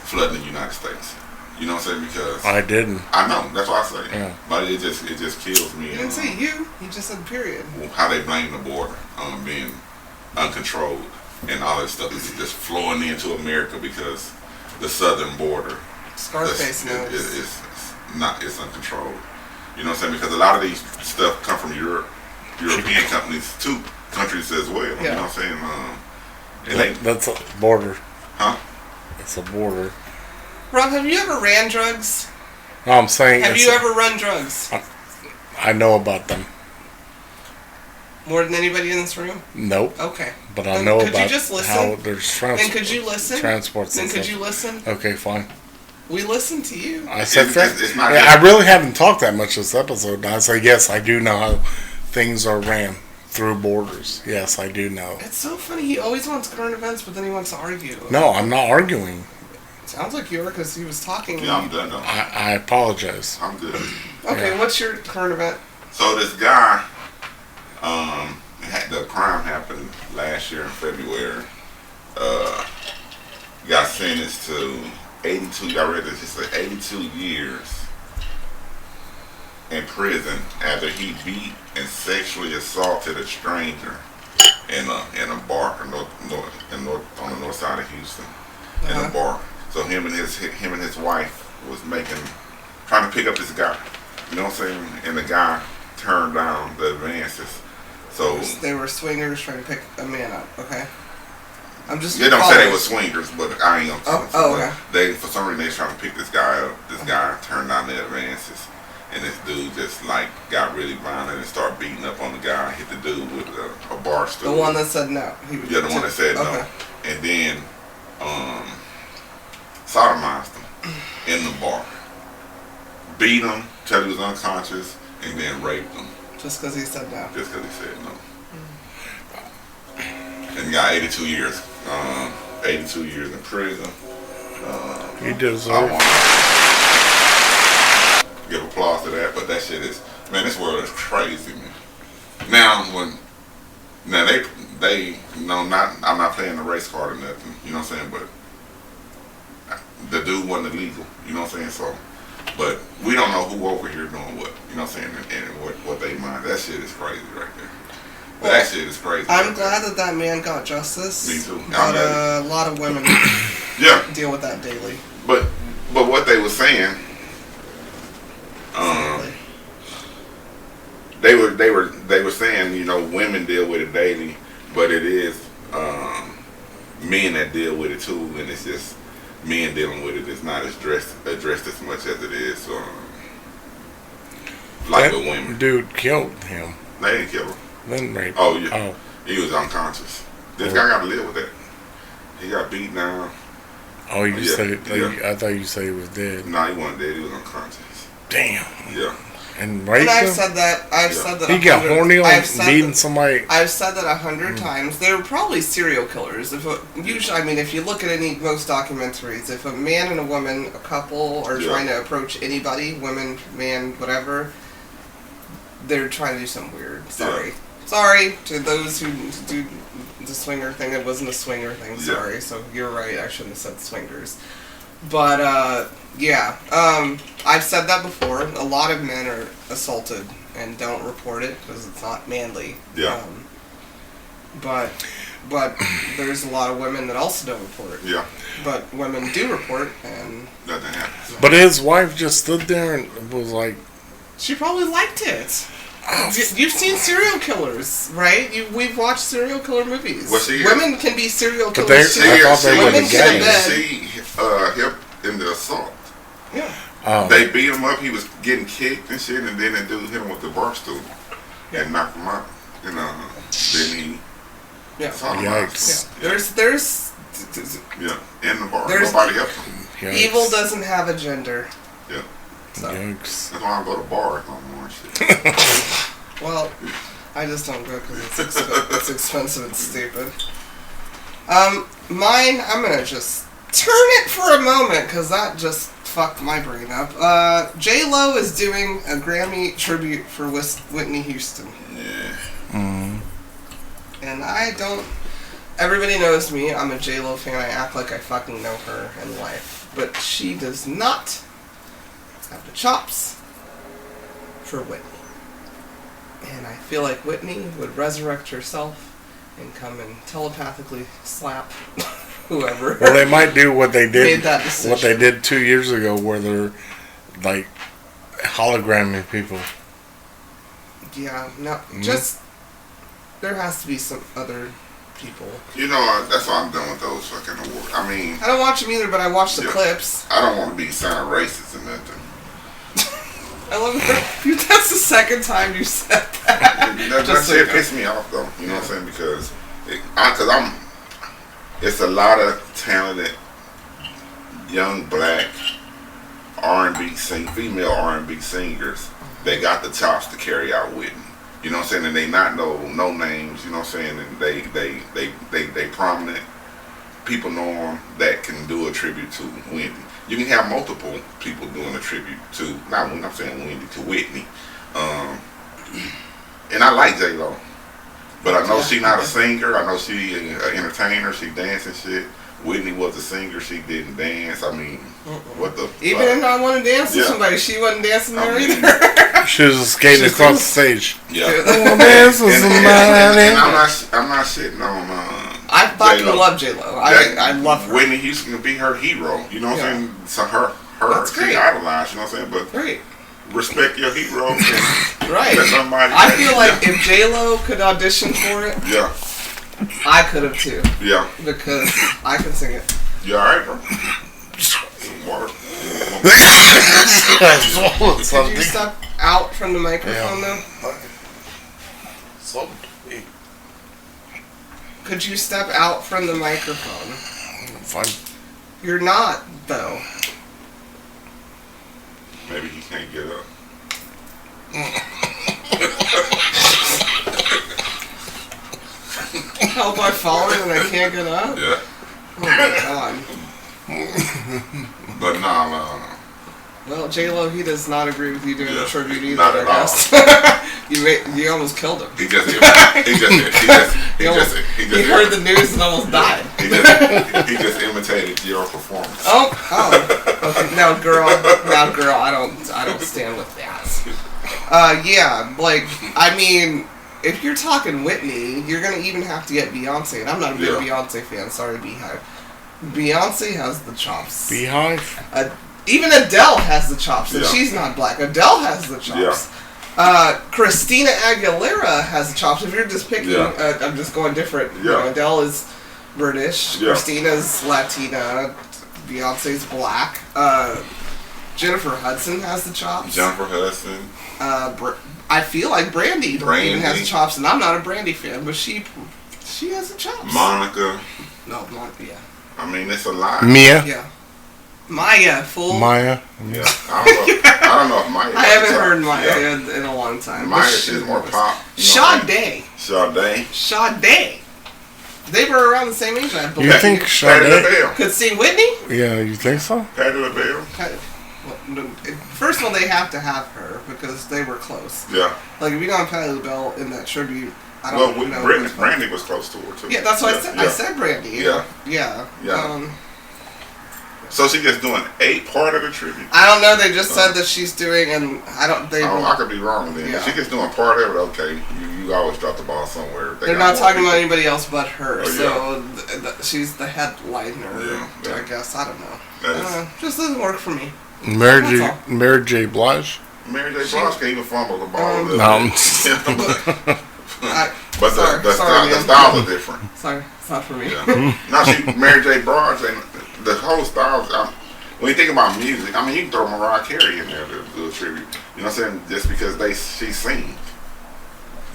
flooding the United States. You know what I'm saying? Because I didn't. I know, that's what I say. Yeah. But it just kills me. You didn't say you just said period. How they blame the border being uncontrolled and all that stuff is just flowing into America because the southern border Scarface knows. it's uncontrolled. You know what I'm saying? Because a lot of these stuff come from European companies too, countries as well. Yeah. You know what I'm saying? That's a border. Huh? It's a border. Rob, have you ever ran drugs? No, I'm saying. Have you ever run drugs? I know about them. More than anybody in this room? Nope. Okay. But I Then know could you about just listen? how there's transport. Then could you listen? Transports. Then and could stuff. you listen? Okay, fine. We listen to you. I said It's not I really haven't talked that much this episode. I say yes, I do know how things are ran through borders. Yes, I do know. It's so funny. He always wants current events, but then he wants to argue. No, I'm not arguing. Sounds like you were because he was talking. Yeah, I'm done though. I apologize. I'm good. Okay, Yeah. what's your current event? So this guy, the crime happened last year in February. Got sentenced to 82. I read this. He said 82 years in prison after he beat and sexually assaulted a stranger in a bar on the north side of Houston in a bar. So him and his wife was trying to pick up this guy. You know what I'm saying? And the guy turned down the advances. So They were swingers trying to pick a man up. Okay. I'm just. They don't say they were swingers, but I ain't gonna tell them. Oh, okay. They, for some reason, they was trying to pick this guy up. This guy turned down the advances. And this dude just like got really violent and started beating up on the guy. Hit the dude with a bar stool. The one that said no. Yeah, the one that said no. And then sodomized him in the bar. Beat him till he was unconscious, and then raped him. Just because he said no. Just because he said no. And he got 82 years. 82 years in prison. He deserves it. Give applause to that, but that shit is, man, this world is crazy, man. Now they no, not, I'm not playing the race card or nothing, you know what I'm saying, but the dude wasn't illegal, you know what I'm saying, so, but we don't know who over here doing what, you know what I'm saying, and what they mind. That shit is crazy right there. Well, that shit is crazy. I'm glad that man got justice. Me too. But a lot of women deal with that daily. But what they were saying, they were saying, you know, women deal with it daily, but it is men that deal with it too, and it's just men dealing with it. It's not addressed as much as it is like that with women. Dude killed him. They didn't kill him. Then raped. Oh yeah, he was unconscious. This guy got to live with that. He got beat down. Oh, you said it. I thought you said he was dead. No, he wasn't dead. He was unconscious. Damn. Yeah. And raped I've him? said that. I've said that. He got horny on beating somebody. I've said that 100 times. They're probably serial killers. Usually, I mean, if you look at most documentaries, if a man and a woman, a couple, are trying to approach anybody, woman, man, whatever, they're trying to do something weird. Sorry to those who do the swinger thing. It wasn't a swinger thing. Sorry. So you're right. I shouldn't have said swingers. But I've said that before. A lot of men are assaulted and don't report it because it's not manly. Yeah. But there's a lot of women that also don't report it. Yeah. But women do report, and nothing happens. But his wife just stood there and was like, she probably liked it. You've seen serial killers, right? We've watched serial killer movies. Women can be serial killers too. I thought they were Women the can gang. Him in the assault. Yeah. They beat him up. He was getting kicked and shit, and then the dude hit him with the bar stool and knocked him out. And then he yikes. There's in the bar. Nobody helped him. Yikes. Evil doesn't have a gender. Yeah. So. Yikes. That's why I go to bars no more and shit. Well, I just don't go because it's expensive and stupid. Mine, I'm gonna just turn it for a moment because that just fucked my brain up. J-Lo is doing a Grammy tribute for Whitney Houston. Yeah. Mm-hmm. And I don't... Everybody knows me. I'm a J-Lo fan. I act like I fucking know her in life. But she does not have the chops for Whitney. And I feel like Whitney would resurrect herself and come and telepathically slap whoever. Well, they might do what they did. Made that decision. What they did 2 years ago, where they're like hologramming people. Yeah, no, just there has to be some other people. You know, that's why I'm done with those fucking awards. I mean, I don't watch them either, but I watch the clips. I don't want to be sounding racist or nothing. I love it. That's the second time you said that. That shit pissed me off though. You know what I'm saying? Because it's a lot of talented young black R&B female R&B singers that got the chops to carry out Whitney. You know what I'm saying? And they not no names. You know what I'm saying? And they prominent. People know them that can do a tribute to Whitney. You can have multiple people doing a tribute to, not when I'm saying Wendy, to Whitney. And I like J-Lo. But I know she not a singer. I know she an entertainer. She dance and shit. Whitney was a singer. She didn't dance. I mean, what the Even if I want to dance with somebody, she wasn't dancing there either. She was skating across the stage. Yeah. Oh, dance with somebody. And I'm not shitting on I fucking love J-Lo. I love her. Whitney Houston can be her hero. You know what I'm saying? So her That's great. she idolized. You know what I'm saying? But great. Respect your hero. Right. Let somebody I feel like if J-Lo could audition for it, I could have too. Yeah. Because I can sing it. You alright, bro? Some water. Could you step out from the microphone though? Something. Could you step out from the microphone? Fine. You're not, though. Maybe he can't get up. How by falling and I can't get up? Yeah. Oh my god. But no. Well, J-Lo, he does not agree with you doing the tribute either, not I at guess. You almost killed him. He just He heard the news and almost died. he just imitated your performance. Oh. Okay, now girl, I don't stand with that. Yeah, like, I mean, if you're talking Whitney, you're gonna even have to get Beyonce, and I'm not a big Beyonce fan, sorry, Beehive. Beyonce has the chops. Beehive? Even Adele has the chops, and Yeah. she's not black. Adele has the chops. Christina Aguilera has the chops. If you're just picking, I'm just going different. Yeah. You know, Adele is British. Yeah. Christina's Latina. Beyonce's black. Jennifer Hudson has the chops. Jennifer Hudson. I feel like Brandy even has the Brandy. chops, and I'm not a Brandy fan, but she has the chops. Monica. No, Monica. Yeah. I mean, it's a lot. Mia? Yeah. Maya, fool. Maya? Yeah. I don't know if Maya. I haven't heard Maya. Maya in a long time. Maya But is more pop. You know what I mean? Sade. Sade. They were around the same age, I believe. You think Patti Sade? LaBelle. Could sing Whitney? Yeah, you think so? Patti LaBelle. First of all, they have to have her because they were close. Yeah. Like, if you don't have Patti LaBelle in that tribute, I Well, don't know. Brandy was close to her, too. Yeah, that's what I said. Yeah. I said Brandy. Yeah. Yeah. So she just doing a part of the tribute? I don't know. They just said that she's doing, and I don't. I could be wrong then. Yeah. If she just doing part of it, okay. You always drop the ball somewhere. They're not talking about anybody else but her, Oh, so she's the headliner. Yeah. I guess I don't know. That Just doesn't work for me. Mary J. Blige? Mary J. Blige can't even fumble the ball. a little No. bit. But Sorry, the man. styles are different. Sorry, it's not for me. Yeah. Now Mary J. Blige, and the whole style. When you think about music, I mean, you can throw Mariah Carey in there to do a tribute. You know what I'm saying? Just because she sings.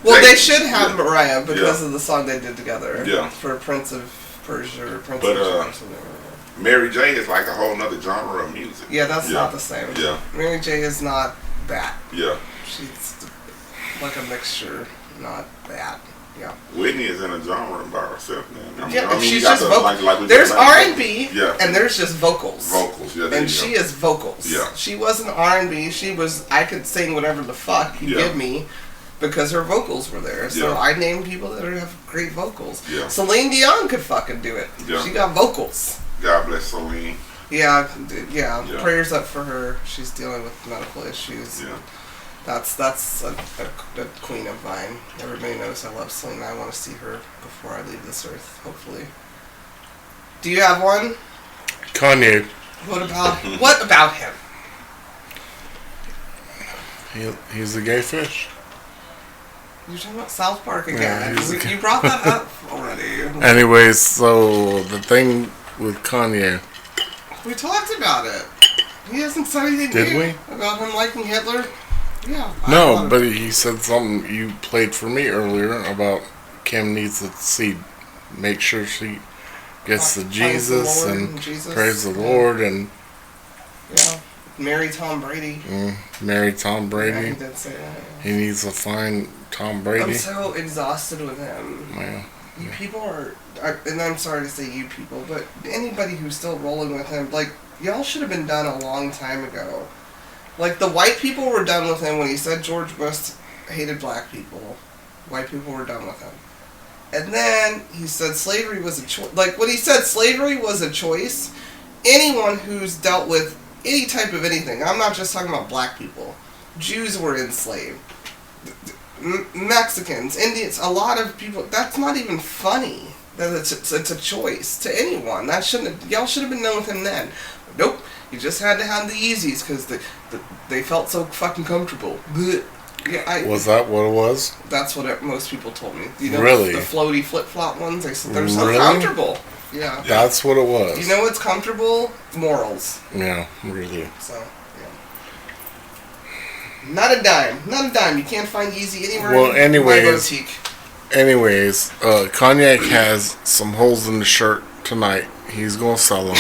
Well, they should have Mariah because Yeah. of the song they did together. Yeah. For Prince of Persia or Prince But, of Persia. Mary J. is like a whole nother genre of music. Yeah, that's not the same. Yeah. Mary J. is not that. Yeah. She's like a mixture, not that. Yeah. Whitney is in a genre by herself, man. Yeah, she's you got just the- vocals. like we There's just R&B, Yeah. and there's just vocals. Vocals, yeah. And she is vocals. Yeah. She wasn't R&B. She was. I could sing whatever the fuck you give me, because her vocals were there. So Yeah. I named people that have great vocals. Yeah. Celine Dion could fucking do it. Yeah. She got vocals. God bless Celine. Yeah. Yeah. Prayers up for her. She's dealing with medical issues. Yeah. That's a queen of mine. Everybody knows I love Celine. I want to see her before I leave this earth, hopefully. Do you have one? Kanye. What about him? He's a gay fish. You're talking about South Park again. Yeah, You brought that up already. Anyways, so the thing with Kanye. We talked about it. He hasn't said anything Did new we? about him liking Hitler. Yeah. No, but he said something you played for me earlier about Kim needs to make sure she gets to Jesus and praise the Lord and marry Tom Brady. Marry Tom Yeah, Brady. he did say that. He needs to find Tom Brady. I'm so exhausted with him. Well, You people are, and I'm sorry to say you people, but anybody who's still rolling with him, like, y'all should have been done a long time ago. Like, the white people were done with him when he said George Bush hated black people. White people were done with him. And then he said slavery was a choice. Like, when he said slavery was a choice, anyone who's dealt with any type of anything, I'm not just talking about black people, Jews were enslaved. Mexicans, Indians, a lot of people, that's not even funny. That it's a choice to anyone. Y'all should have been done with him then. But nope, you just had to have the Yeezys because they felt so fucking comfortable. Blech. Yeah, was that what it was? That's what most people told me. You know, Really? the floaty flip-flop ones, they're so Really? comfortable. Yeah. That's what it was. You know what's comfortable? Morals. Yeah, really. So, yeah. Not a dime. Not a dime. You can't find Easy anywhere Well, in my anyways, boutique. Cognac has some holes in the shirt tonight. He's going to sell them.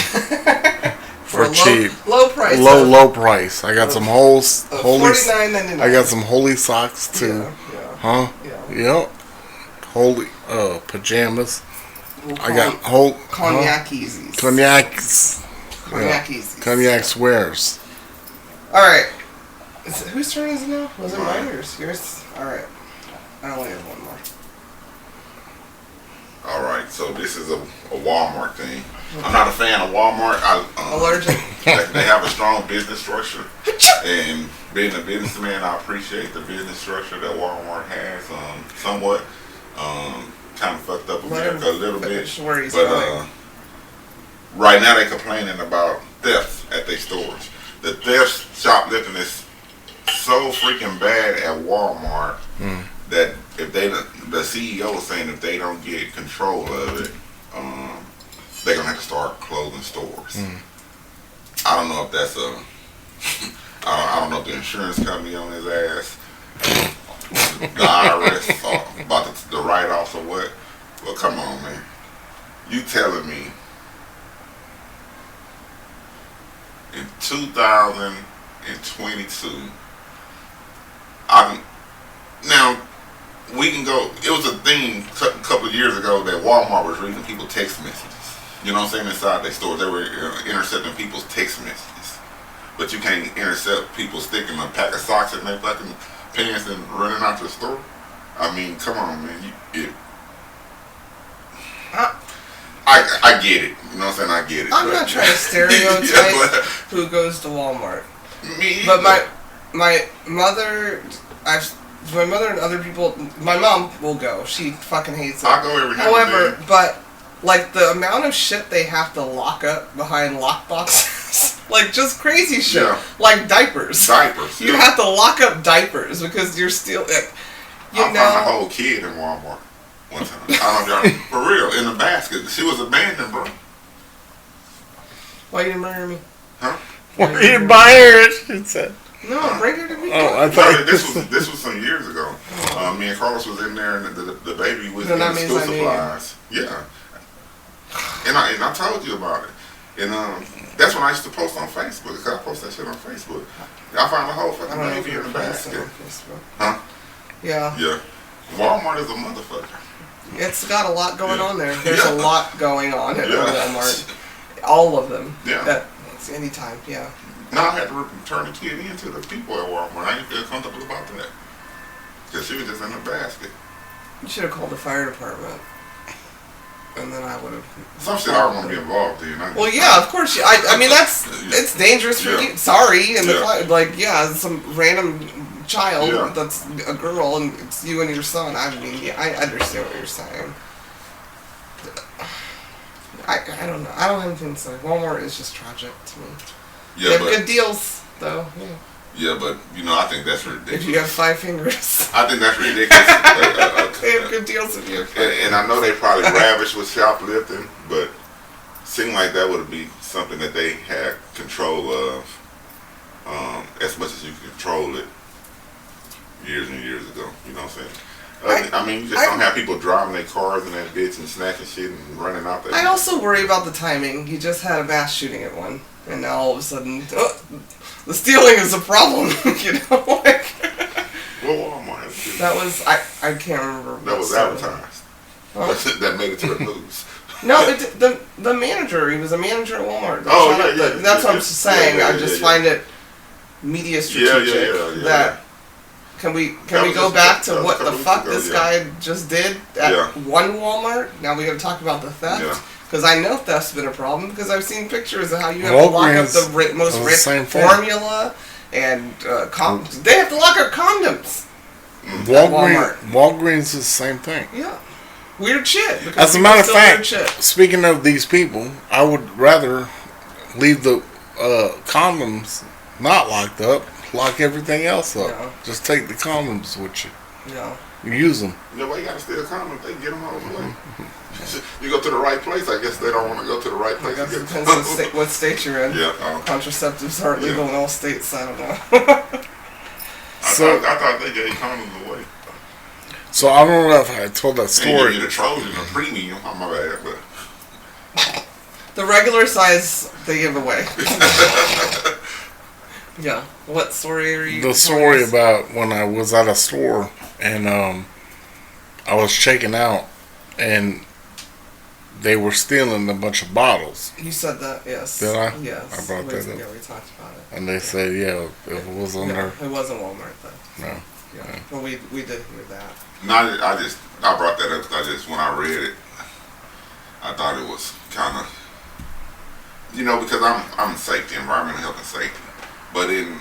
For cheap. Low price. Low price. I got some holes. $49.99. I got some holy socks too. Yeah. Huh? Yeah. Yep. Holy pajamas. We'll I got whole Cognac Easies. Cognac Easies. Cognac swears. Alright. Whose turn is it now? Was it mine or yours? Alright. I only have one more. Alright, so this is a Walmart thing. I'm not a fan of Walmart. Allergic. They have a strong business structure. And being a businessman, I appreciate the business structure that Walmart has. Somewhat. Kind of fucked up America a little bit. But right now they're complaining about thefts at their stores. The theft shoplifting is so freaking bad at Walmart that if the CEO is saying if they don't get control of it, they're gonna have to start closing stores. I don't know if that's I don't know if the insurance company on his ass, the IRS about the write-offs or what. Well, come on, man. You telling me in 2022, now we can go. It was a thing a couple of years ago that Walmart was reading people's text messages. You know what I'm saying? Inside their stores, they were intercepting people's text messages. But you can't intercept people sticking a pack of socks in their fucking pants and running out to the store. I mean, come on, man. I get it. You know what I'm saying? I get it. I'm not trying to stereotype who goes to Walmart. Me but either. my mother, my mother and other people, my mom will go. She fucking hates it. I go every now and However, then. but like the amount of shit they have to lock up behind lock boxes, like just crazy shit, like diapers. Diapers. You have to lock up diapers because you're still. I found a whole kid in Walmart one time. I don't know, for real, in a basket. She was abandoned, bro. Why you didn't murder me? Huh? Why you didn't buy her? She said. No, bring her to me. Oh, I thought this was some years ago. Me and Carlos was in there, and the baby was No, in that the means school I knew you. supplies. Yeah, and I told you about it, and that's when I used to post on Facebook. Cause I post that shit on Facebook. I found a whole fucking baby in the basket. Huh? Yeah. Yeah. Walmart is a motherfucker. It's got a lot going on there. There's a lot going on at Walmart. All of them. Yeah. That's anytime. Yeah. Now I had to turn the kid in to the people at Walmart. I didn't feel comfortable about that. Because she was just in the basket. You should have called the fire department. And then I would have... Some shit I don't want to be involved in. Well, yeah, of course. I mean, it's dangerous for you. Sorry. And some random child that's a girl and it's you and your son. I mean, yeah, I understand what you're saying. I don't know. I don't have anything to say. Walmart is just tragic to me. Yeah, they have good deals, though. Yeah, but, I think that's ridiculous. If you have 5 fingers. I think that's ridiculous. They have good deals if you have 5 and I know they probably ravished with shoplifting, but it seemed like that would be something that they had control of as much as you can control it years and years ago. You know what I'm saying? I mean, you just don't have people driving their cars in that bitch and snatching shit and running out there. I also worry about the timing. You just had a mass shooting at one, and now all of a sudden, the stealing is a problem. Well, Walmart. That was I can't remember. That was advertised. That made it to the news. No, the manager. He was a manager at Walmart. That's that's what I'm saying. I just find it media strategic that. Can we go back to what the fuck this guy just did at one Walmart? Now we got to talk about the theft because I know theft's been a problem because I've seen pictures of how you have to lock up the most rich formula and they have to lock up condoms. Walgreens is the same thing. Yeah, weird shit. As a matter of fact, speaking of these people, I would rather leave the condoms not locked up. lock everything else up. Yeah. Just take the condoms with you. Yeah. You use them. Yeah, why you gotta steal condoms? They can get them all the way. You go to the right place. I guess they don't want to go to the right I place. guess to it get depends on what state you're in. Yeah. Contraceptives aren't legal in all states. I don't know. I thought they gave condoms away. So I don't know if I told that And story. you get a Trojan, a premium. Oh, my bad, but. The regular size they give away. Yeah. What story are you? The story about when I was at a store and I was checking out and they were stealing a bunch of bottles. You said that, yes. Did I? Yes. I brought that up. Yeah, we talked about it. And they said, yeah, it was on there. It wasn't Walmart though. No. Yeah. Well, we did hear that. No, I brought that up. When I read it, I thought it was kind of, because I'm safety, environmental health and safety. But in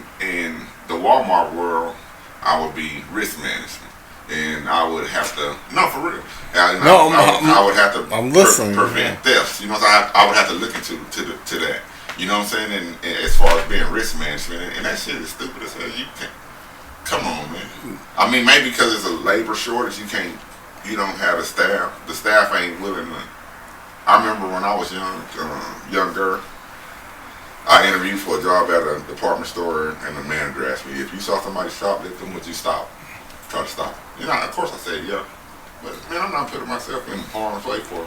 the Walmart world, I would be risk management, and I would have to for real. I would have to I'm listening. Prevent thefts. So I would have to look into that. You know what I'm saying? And as far as being risk management, and that shit is stupid as hell. You can't. Come on, man. I mean, maybe because it's a labor shortage, you don't have the staff. The staff ain't willing to. I remember when I was younger, I interviewed for a job at a department store, and the manager asked me, if you saw somebody shoplifting, would you stop? Try to stop. Of course I said, yeah. But, man, I'm not putting myself in harm's way for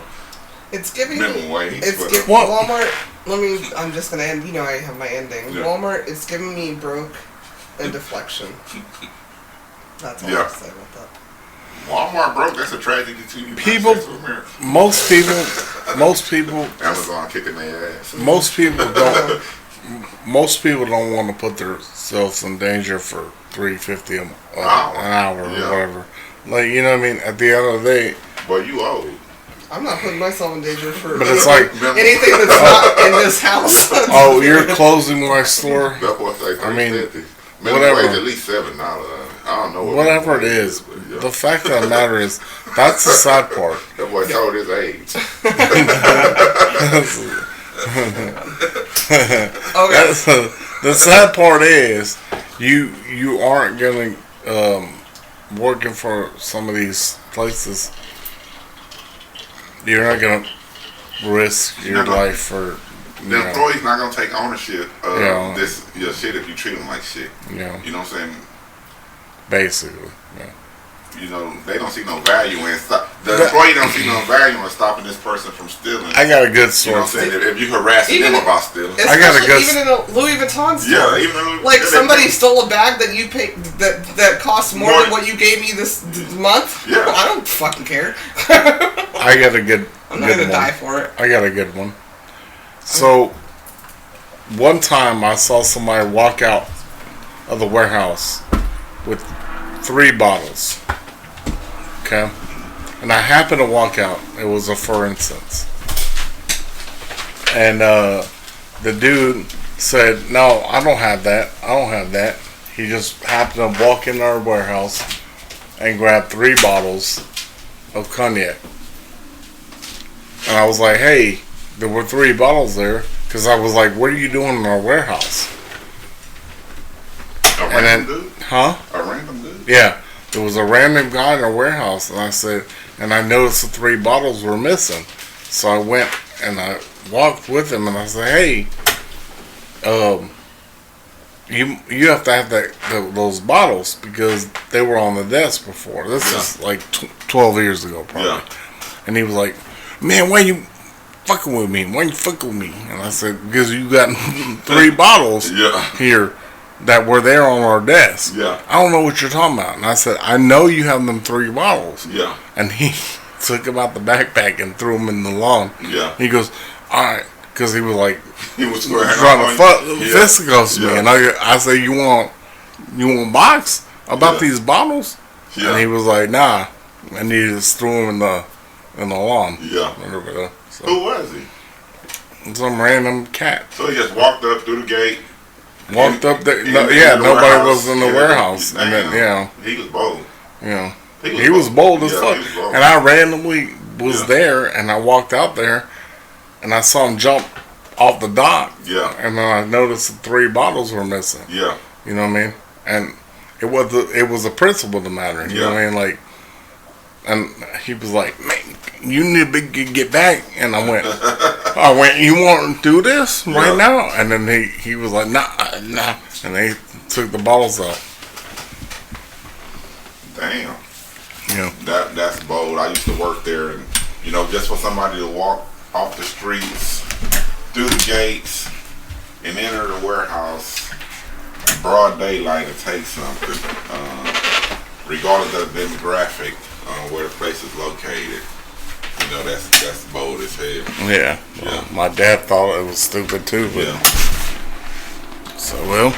It's giving minimum me. wage. Walmart. I'm just gonna end. I have my ending. Yeah. Walmart. It's giving me broke and deflection. That's all I have to say about that. Walmart broke. That's a tragedy to you. People, most people, Amazon kicking their ass. Most people don't want to put themselves in danger for $3.50 an hour or whatever. Like, you know what I mean? At the end of the day, But you old. I'm not putting myself in danger for but it's like anything that's not in this house. oh, you're closing my store. That's what they I mean, whatever. At least $7. I don't know. Whatever it is, the fact of the matter is, that's the sad part. That boy told his age. The sad part is, you aren't gonna working for some of these places. You're not gonna risk your life for. The employee's not gonna take ownership of your shit if you treat them like shit. Yeah. You know what I'm saying? Basically. Yeah. They don't see no value in the employee don't see no value in stopping this person from stealing. I got a good You know source. what I'm saying? If you harassing them about stealing. I got a good. Even in a Louis Vuitton store. Yeah, even like somebody stole a bag that you paid that cost more than what you gave me this month. Yeah. I don't fucking care. I got a good. I'm not gonna die for it. I got a good one. So, one time I saw somebody walk out of the warehouse with 3 bottles. Okay? And I happened to walk out. It was a for instance. And the dude said, no, I don't have that. I don't have that. He just happened to walk in our warehouse and grab 3 bottles of cognac. And I was like, hey, there were 3 bottles there. Because I was like, what are you doing in our warehouse? A random dude? Huh? A random dude? Yeah. There was a random guy in our warehouse. And I said, and I noticed the 3 bottles were missing. So I went and I walked with him and I said, hey, you have to have those bottles because they were on the desk before. This is like 12 years ago probably. Yeah. And he was like, man, why you fucking with me? Why you fucking with me? And I said, because you got 3 bottles here that were there on our desk. Yeah. I don't know what you're talking about. And I said, I know you have them 3 bottles. Yeah. And he took them out the backpack and threw them in the lawn. Yeah. He goes, all right. Because he was like, he was trying to fisticuffs me. And I said, you want box about these bottles? Yeah. And he was like, nah. And he just threw them in the lawn. Yeah. So, who was he? Some random cat. So he just walked up through the gate. Walked up there. Nobody was in the warehouse. And then, he was bold. Yeah. He was bold as fuck. And I randomly was there, and I walked out there, and I saw him jump off the dock. Yeah. And then I noticed the 3 bottles were missing. Yeah. You know what I mean? And it was the principle of the matter. You know what I mean? Like, and he was like, "Man, you need to get back." And I went, "You want to do this right now?" And then he was like, "Nah." And they took the bottles out. Damn. Yeah. That's bold. I used to work there, and just for somebody to walk off the streets, through the gates, and enter the warehouse, broad daylight, and take something, regardless of the demographic, where the place is located. That's bold as hell. Yeah. Well, my dad thought it was stupid too, but so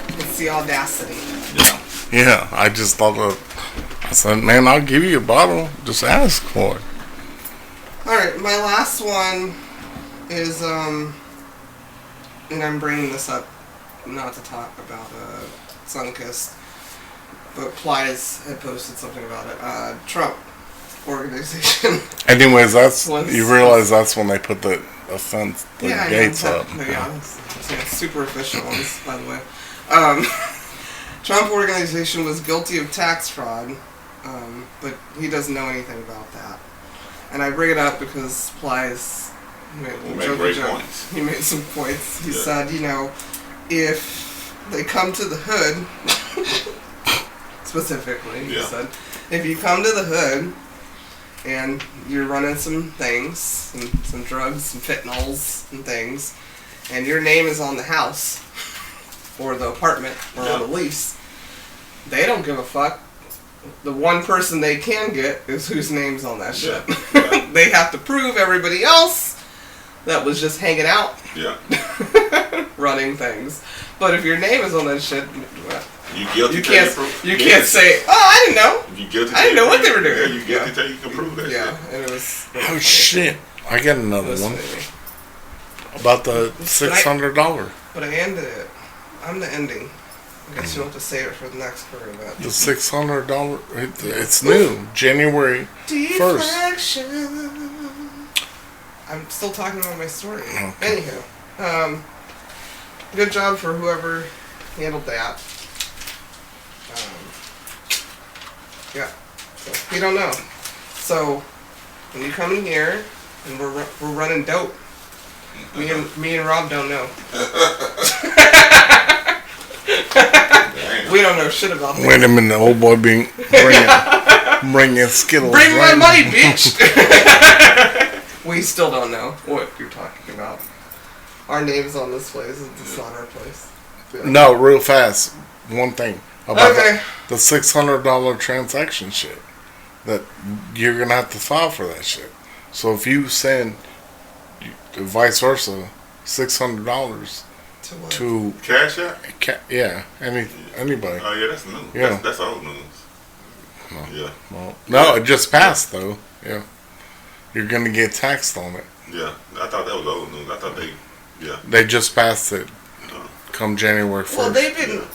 It's the audacity. Yeah. I just thought I said, "Man, I'll give you a bottle. Just ask for it." All right, my last one is and I'm bringing this up not to talk about Sunkist, but Plies had posted something about it. Trump organization. Anyways, you realize that's when they put the fence, the gates up. Super official ones, by the way. Trump organization was guilty of tax fraud, but he doesn't know anything about that. And I bring it up because Plies made great points. He made some points. He said, if they come to the hood, specifically, he said, if you come to the hood and you're running some things, some drugs, some fentanyls and things, and your name is on the house or the apartment or on the lease, they don't give a fuck. The one person they can get is whose name's on that shit. They have to prove everybody else that was just hanging out, running things. But if your name is on that shit, you guilty. You can't say, "Oh, I didn't know." You guilty. I didn't know what they were doing. Yeah, you guilty till you can prove that. Yeah, and it was. Oh shit! I got another one about the $600. But I ended it. I'm the ending. I guess you'll have to save it for the next career event. The $600. It's new, January 1st. I'm still talking about my story. Okay. Anywho, good job for whoever handled that. So we don't know. So when you come in here and we're running dope, me and Rob don't know. We don't know shit about that. Wait a minute, old boy bringing Skittles. Bring my money, bitch. We still don't know what you're talking about. Our name's on this place. It's not our place. No, real fast. One thing about Okay. the $600 transaction shit. That you're gonna have to file for that shit. So if you send, vice versa, $600 to Cash App? Anybody. Oh yeah, that's new. Yeah. That's old news. No. Yeah. Well, no, it just passed though. Yeah. You're gonna get taxed on it. Yeah. I thought that was old news. I thought They just passed it. Come January 1st. Well, they've been in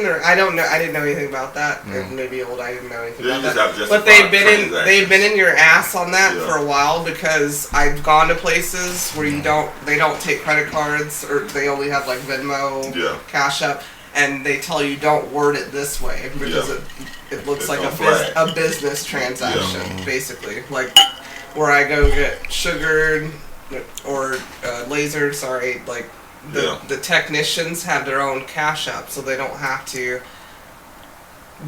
there. I don't know. I didn't know anything about that. Maybe old. I didn't know anything about that. But they've been in your ass on that for a while because I've gone to places where they don't take credit cards or they only have like Venmo, Cash App, and they tell you don't word it this way because it looks like a business transaction basically. Like where I go get sugared or lasered. Sorry, like. The technicians have their own Cash App, so they don't have to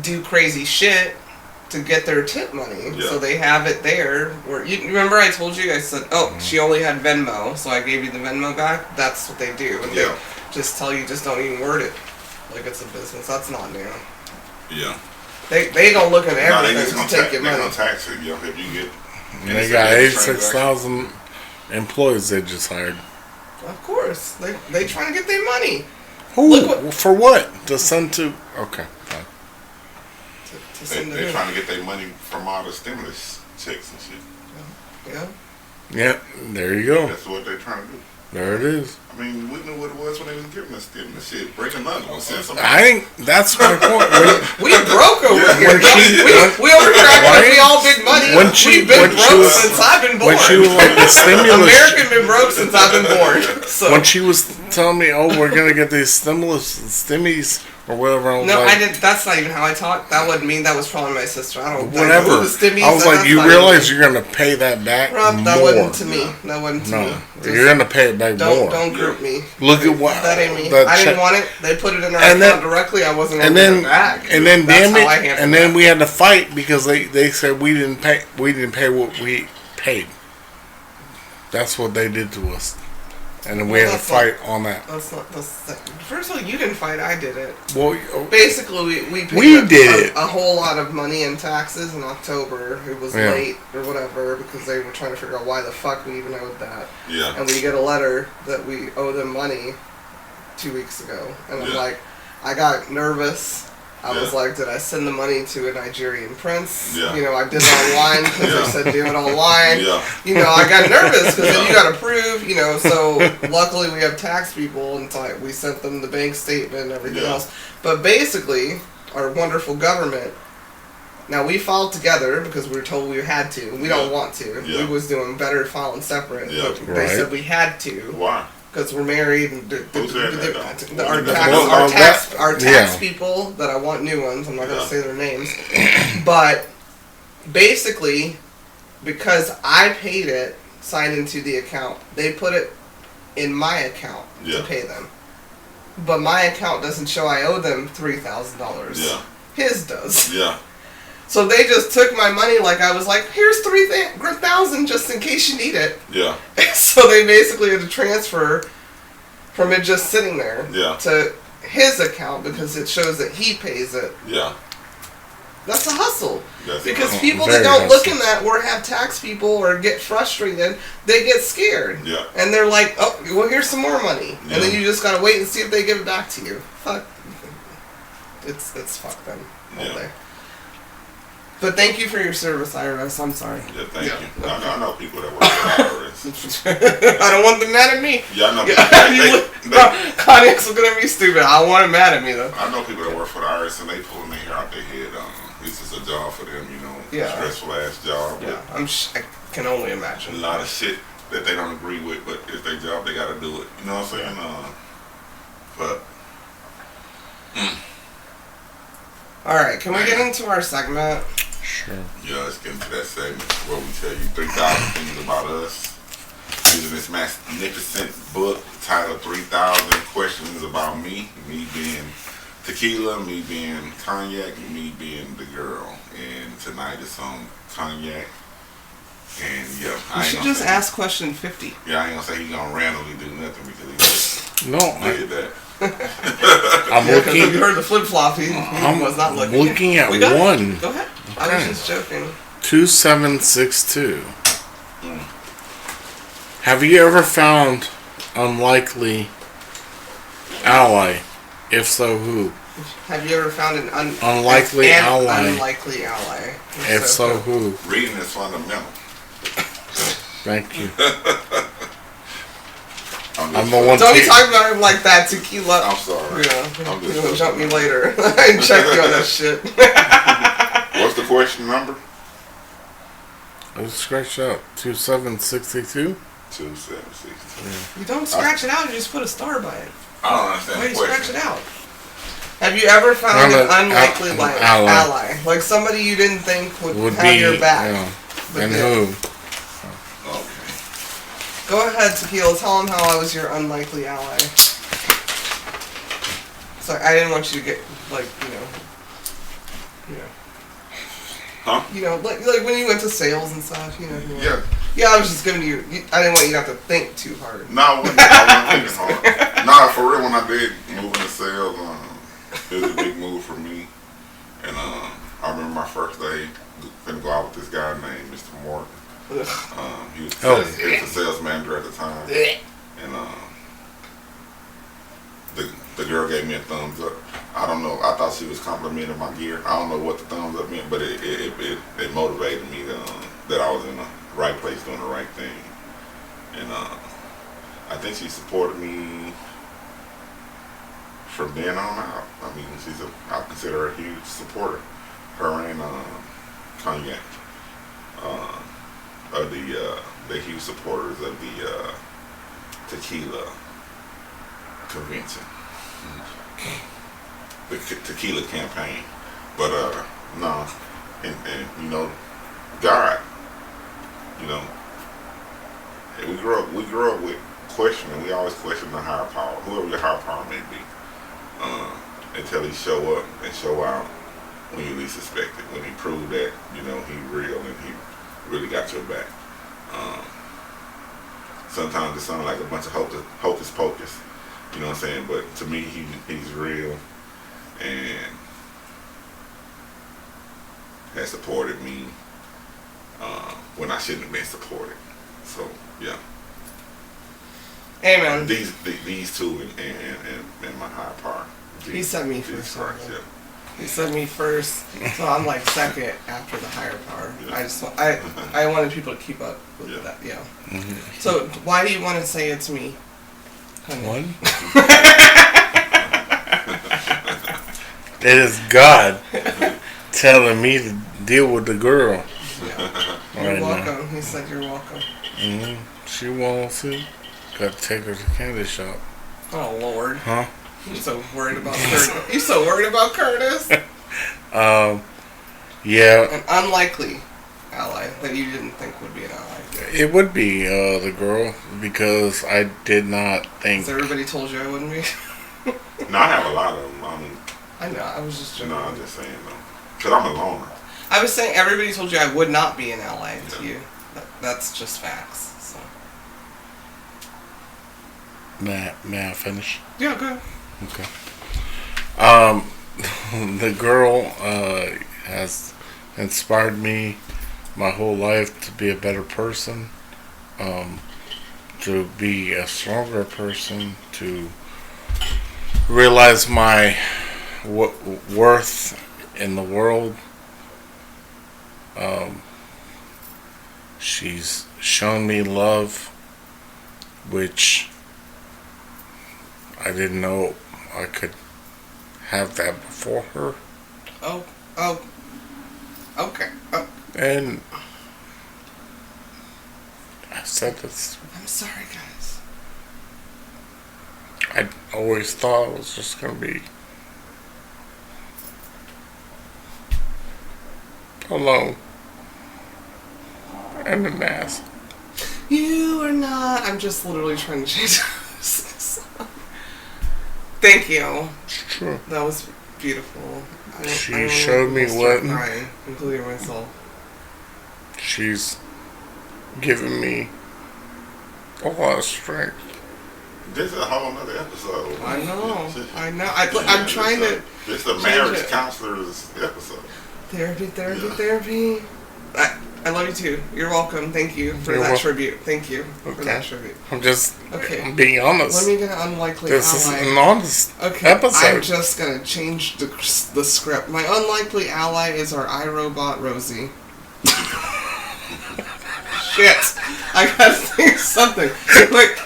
do crazy shit to get their tip money. So they have it there. Where you remember I told you, I said, she only had Venmo, so I gave you the Venmo back. That's what they do, and they just tell you just don't even word it like it's a business. That's not new. Yeah. They don't look at everything to take your money. They're gonna tax it, if you get. And they got 86,000 employees they just hired. Of course, they trying to get their money. For what? To send to? Okay, fine. They're trying to get their money from all the stimulus checks and shit. Yeah. Yeah, there you go. That's what they're trying to do. There it is. I mean, we knew what it was when they was giving us stimulus. Shit, bring another one. Send some. I think that's my point. We broke over here. When she- we overcracked like we all big money. When she- We've been when she broke was- since I've been born. When she was like the stimulus, American been broke since I've been born. So. when she was telling me, "Oh, we're gonna get these stimmies or whatever," I was No, like, I didn't. That's not even how I talk. That wasn't me. That was probably my sister. I don't. whatever. Know who the stimmies, I was like, that's you not realize even me. you're gonna pay that back Rob, that more. wasn't to me. That wasn't to me. No, Just you're gonna pay it back more. Don't group me. Look at what That ain't me. that I didn't check- want it. They put it in our And account then- directly. I wasn't. and gonna then give it back. and then That's damn how I it, handled and then that. we had to fight because they said we didn't pay what we paid. That's what they did to us, and then we Well, had to that's fight on that. That's not. First of all, you didn't fight. I did it. Well, Basically, we paid We did it. a whole lot of money in taxes in October. It was Yeah. late or whatever because they were trying to figure out why the fuck we even owed that. Yeah. And we get a letter that we owe them money 2 weeks ago. And I'm Yeah. like, I got nervous. I was Yeah. like, did I send the money to a Nigerian prince? Yeah. You know, I did it online because Yeah. they said do it online. Yeah. You know, I got nervous because then Yeah. you got to prove, you know, so luckily we have tax people and so we sent them the bank statement and everything Yeah. else. But basically, our wonderful government, now we filed together because we were told we had to. We don't Yeah. want to. Yeah. We was doing better filing separate. Yeah. But they Right. said we had to Why? because we're married and Who said that, though? our Well, tax yeah. people that I want new ones. I'm not going to Yeah. say their names, but basically, because I paid it, signed into the account, they put it in my account Yeah. to pay them. But my account doesn't show I owe them $3,000. Yeah. His does. Yeah. So they just took my money like I was like, here's $3,000 just in case you need it. Yeah. So they basically had to transfer from it just sitting there Yeah. to his account because it shows that he pays it. Yeah. That's a hustle. That's Because a- people Very that don't look hustle. in that or have tax people or get frustrated, they get scared. Yeah. And they're like, oh, well, here's some more money. Yeah. And then you just gotta wait and see if they give it back to you. Fuck. It's fuck them all Yeah. day. But thank you for your service, IRS. I'm sorry. Yeah, thank Yeah. you. I know people that work for the IRS. I don't want them mad at me. Yeah, I know. Cognac's looking at me stupid. I don't want him mad at me though. I know people that work for the IRS and they pulling their hair out their head. This is a job for them, you know. Yeah. Stressful ass job. Yeah, I can only A imagine. lot of shit that they don't agree with, but it's their job. They got to do it. You know what I'm saying? But All right, can we get into our segment? Sure. yeah, let's get into that segment where we tell you 3,000 things about us. Using this magnificent book titled 3,000 Questions About Me. Me being Tequila, me being Cognac, and me being the girl. And tonight it's on Cognac. And yeah, You I ain't should gonna just say, ask question 50. Yeah, I ain't gonna say he's gonna randomly do nothing because he just No, did that. I'm Yeah, because you looking. heard the flip flop. He was not looking. Looking at We got it. one. Go ahead. I was Okay. just joking. 2762. Have you ever found unlikely ally? If so, who? Have you ever found an Unlikely an ally. Unlikely ally. If so, who? Reading is fundamental. Thank you. I'm I'm the one. Don't be ta- talking about him like that, Tequila. I'm sorry. Yeah, I'm you're just gonna jump me later. I ain't check you on that shit. What's the question number? Let's scratch out 2762. 2762. You don't scratch it out. You just put a star by it. I don't understand Why do the you scratch question. it out? Have you ever found an unlikely ally. ally? Like somebody you didn't think would Would have be your back. yeah. But And did. who? Okay. Go ahead, Tequila. Tell him how I was your unlikely ally. So I didn't want you to get like Huh? like when you went to sales and stuff. Yeah. Yeah, I was just giving you. I didn't want you to have to think too hard. No, I wasn't thinking hard. Nah, for real, when I did move into sales, it was a big move for me. And I remember my first day, finna go out with this guy named Mr. Morton. He was the sales manager at the time. And the girl gave me a thumbs up. I don't know. I thought she was complimenting my gear. I don't know what the thumbs up meant, but it motivated me that I was in the right place doing the right thing. And I think she supported me from then on out. I mean, I consider her a huge supporter. Her and Cognac are the huge supporters of the Tequila convention, the Tequila campaign. But no, and you know, God, you know, we grew up with questioning. We always question the higher power, whoever your higher power may be, until he show up and show out when you least expect it. When he proved that, you know, he real and he really got your back. Sometimes it sounds like a bunch of hocus pocus, you know what I'm saying? But to me, he's real and has supported me when I shouldn't have been supported. So yeah. Amen. These two and my high power. He sent me first. Christ, yeah. He sent me first, so I'm like second after the higher power. Yeah. I wanted people to keep up with that. Yeah. Mm-hmm. So why do you want to say it's me? One. It is God telling me to deal with the girl. Yeah. You're welcome. He said you're welcome. Mm-hmm. She wants to. Got to take her to the candy shop. Oh Lord. Huh? You're so worried about Curtis. You're so worried about Curtis. Yeah. An unlikely ally that you didn't think would be an ally. It would be the girl because I did not think. Has everybody told you I wouldn't be? No, I have a lot of them. I know. I was just joking. No, I'm just saying though, because I'm a loner. I was saying everybody told you I would not be an ally to you. That's just facts. So. May I finish? Yeah, go ahead. Okay. The girl has inspired me my whole life to be a better person, to be a stronger person, to realize my worth in the world. She's shown me love, which I didn't know I could have that before her. Oh, okay. Oh. And I said this. I'm sorry, guys. I always thought it was just going to be alone and an ass. You are not. I'm just literally trying to change this. Thank you. It's true. That was beautiful. She showed me what. Crying, including myself. She's given me a lot of strength. This is a whole nother episode. I know. I'm trying to. This is a marriage counselor's episode. Therapy. I love you too. You're welcome. Thank you for that tribute. Thank you for that tribute. I'm being honest. Let me get an unlikely this ally. This is an honest episode. I'm just going to change the script. My unlikely ally is our iRobot, Rosie. Shit. I gotta think of something. Like,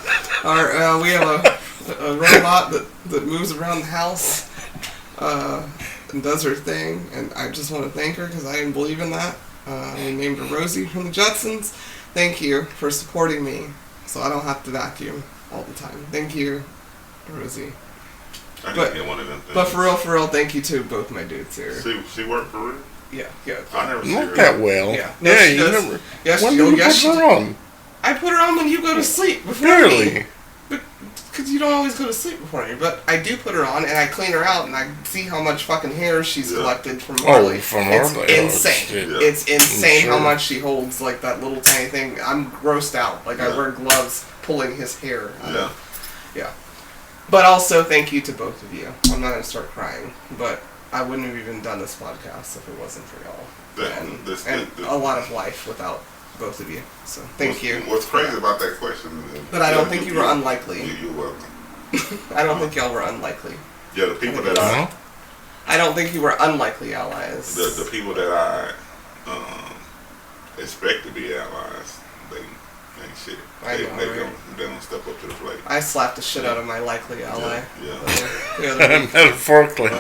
we have a robot that moves around the house and does her thing, and I just want to thank her because I didn't believe in that. We named her Rosie from the Jetsons. Thank you for supporting me so I don't have to vacuum all the time. Thank you, Rosie. I didn't get one of them things. But for real, thank you to both my dudes here. She worked for real? Yeah. I never see Not her. that well. Yeah. You never. Yes, when did you put her on? I put her on when you go to sleep before Really? me. Because you don't always go to sleep before me. But I do put her on, and I clean her out, and I see how much fucking hair she's collected from Marley. From It's Marley. insane. Oh, It's insane how sure. much she holds, like, that little tiny thing. I'm grossed out. Like, I wear gloves pulling his hair. Yeah. But also, thank you to both of you. I'm not going to start crying, but I wouldn't have even done this podcast if it wasn't for y'all. And a lot of life without both of you. So, thank you. What's crazy about that question is... But I don't think you were unlikely. You're welcome. I don't think y'all were unlikely. Yeah, the people that I don't think you were unlikely allies. The people that I expect to be allies, they ain't shit. I know, They right? don't step up to the plate. I slapped the shit out of my likely ally. Yeah. The other week. Metaphorically.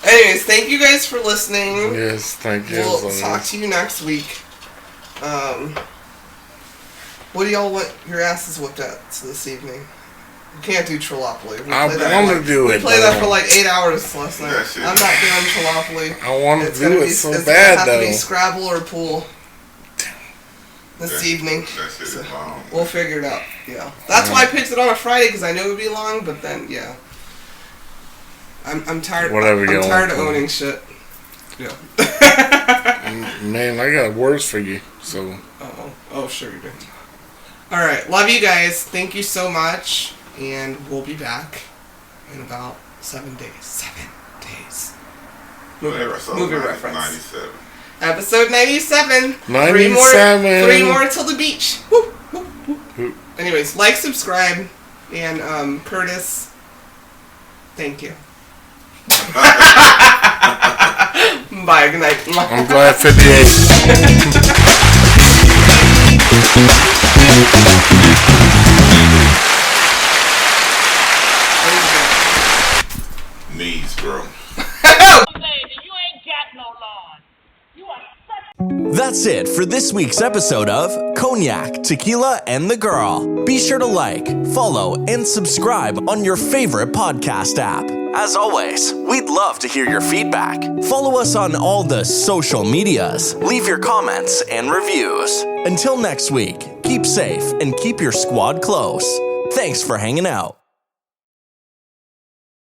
Anyways, thank you guys for listening. Yes, thank you. We'll talk to you next week. What do y'all want your asses whipped at this evening? We can't do Trollopoly. I want to do it. We played that for like 8 hours last night. I'm not doing Trollopoly. I want to do it so it's bad, gonna have though. to be Scrabble or Pool this evening. That shit is long. We'll figure it out. Yeah, that's why I picked it on a Friday because I knew it would be long. But then, yeah, I'm tired. Whatever you I'm tired of want. owning shit. Yeah. Man, I got words for you. So. Oh, sure you do. All right, love you guys. Thank you so much, and we'll be back in about 7 days. 7 days. Movie reference. 97. Episode 97. 97. Three more till the beach. Woo, woo, woo. Woo. Anyways, like, subscribe, and Curtis, thank you. Bye. Good night. I'm glad 58. Knees, bro. That's it for this week's episode of Cognac, Tequila, and the Girl. Be sure to like, follow, and subscribe on your favorite podcast app. As always, we'd love to hear your feedback. Follow us on all the social medias. Leave your comments and reviews. Until next week, keep safe and keep your squad close. Thanks for hanging out.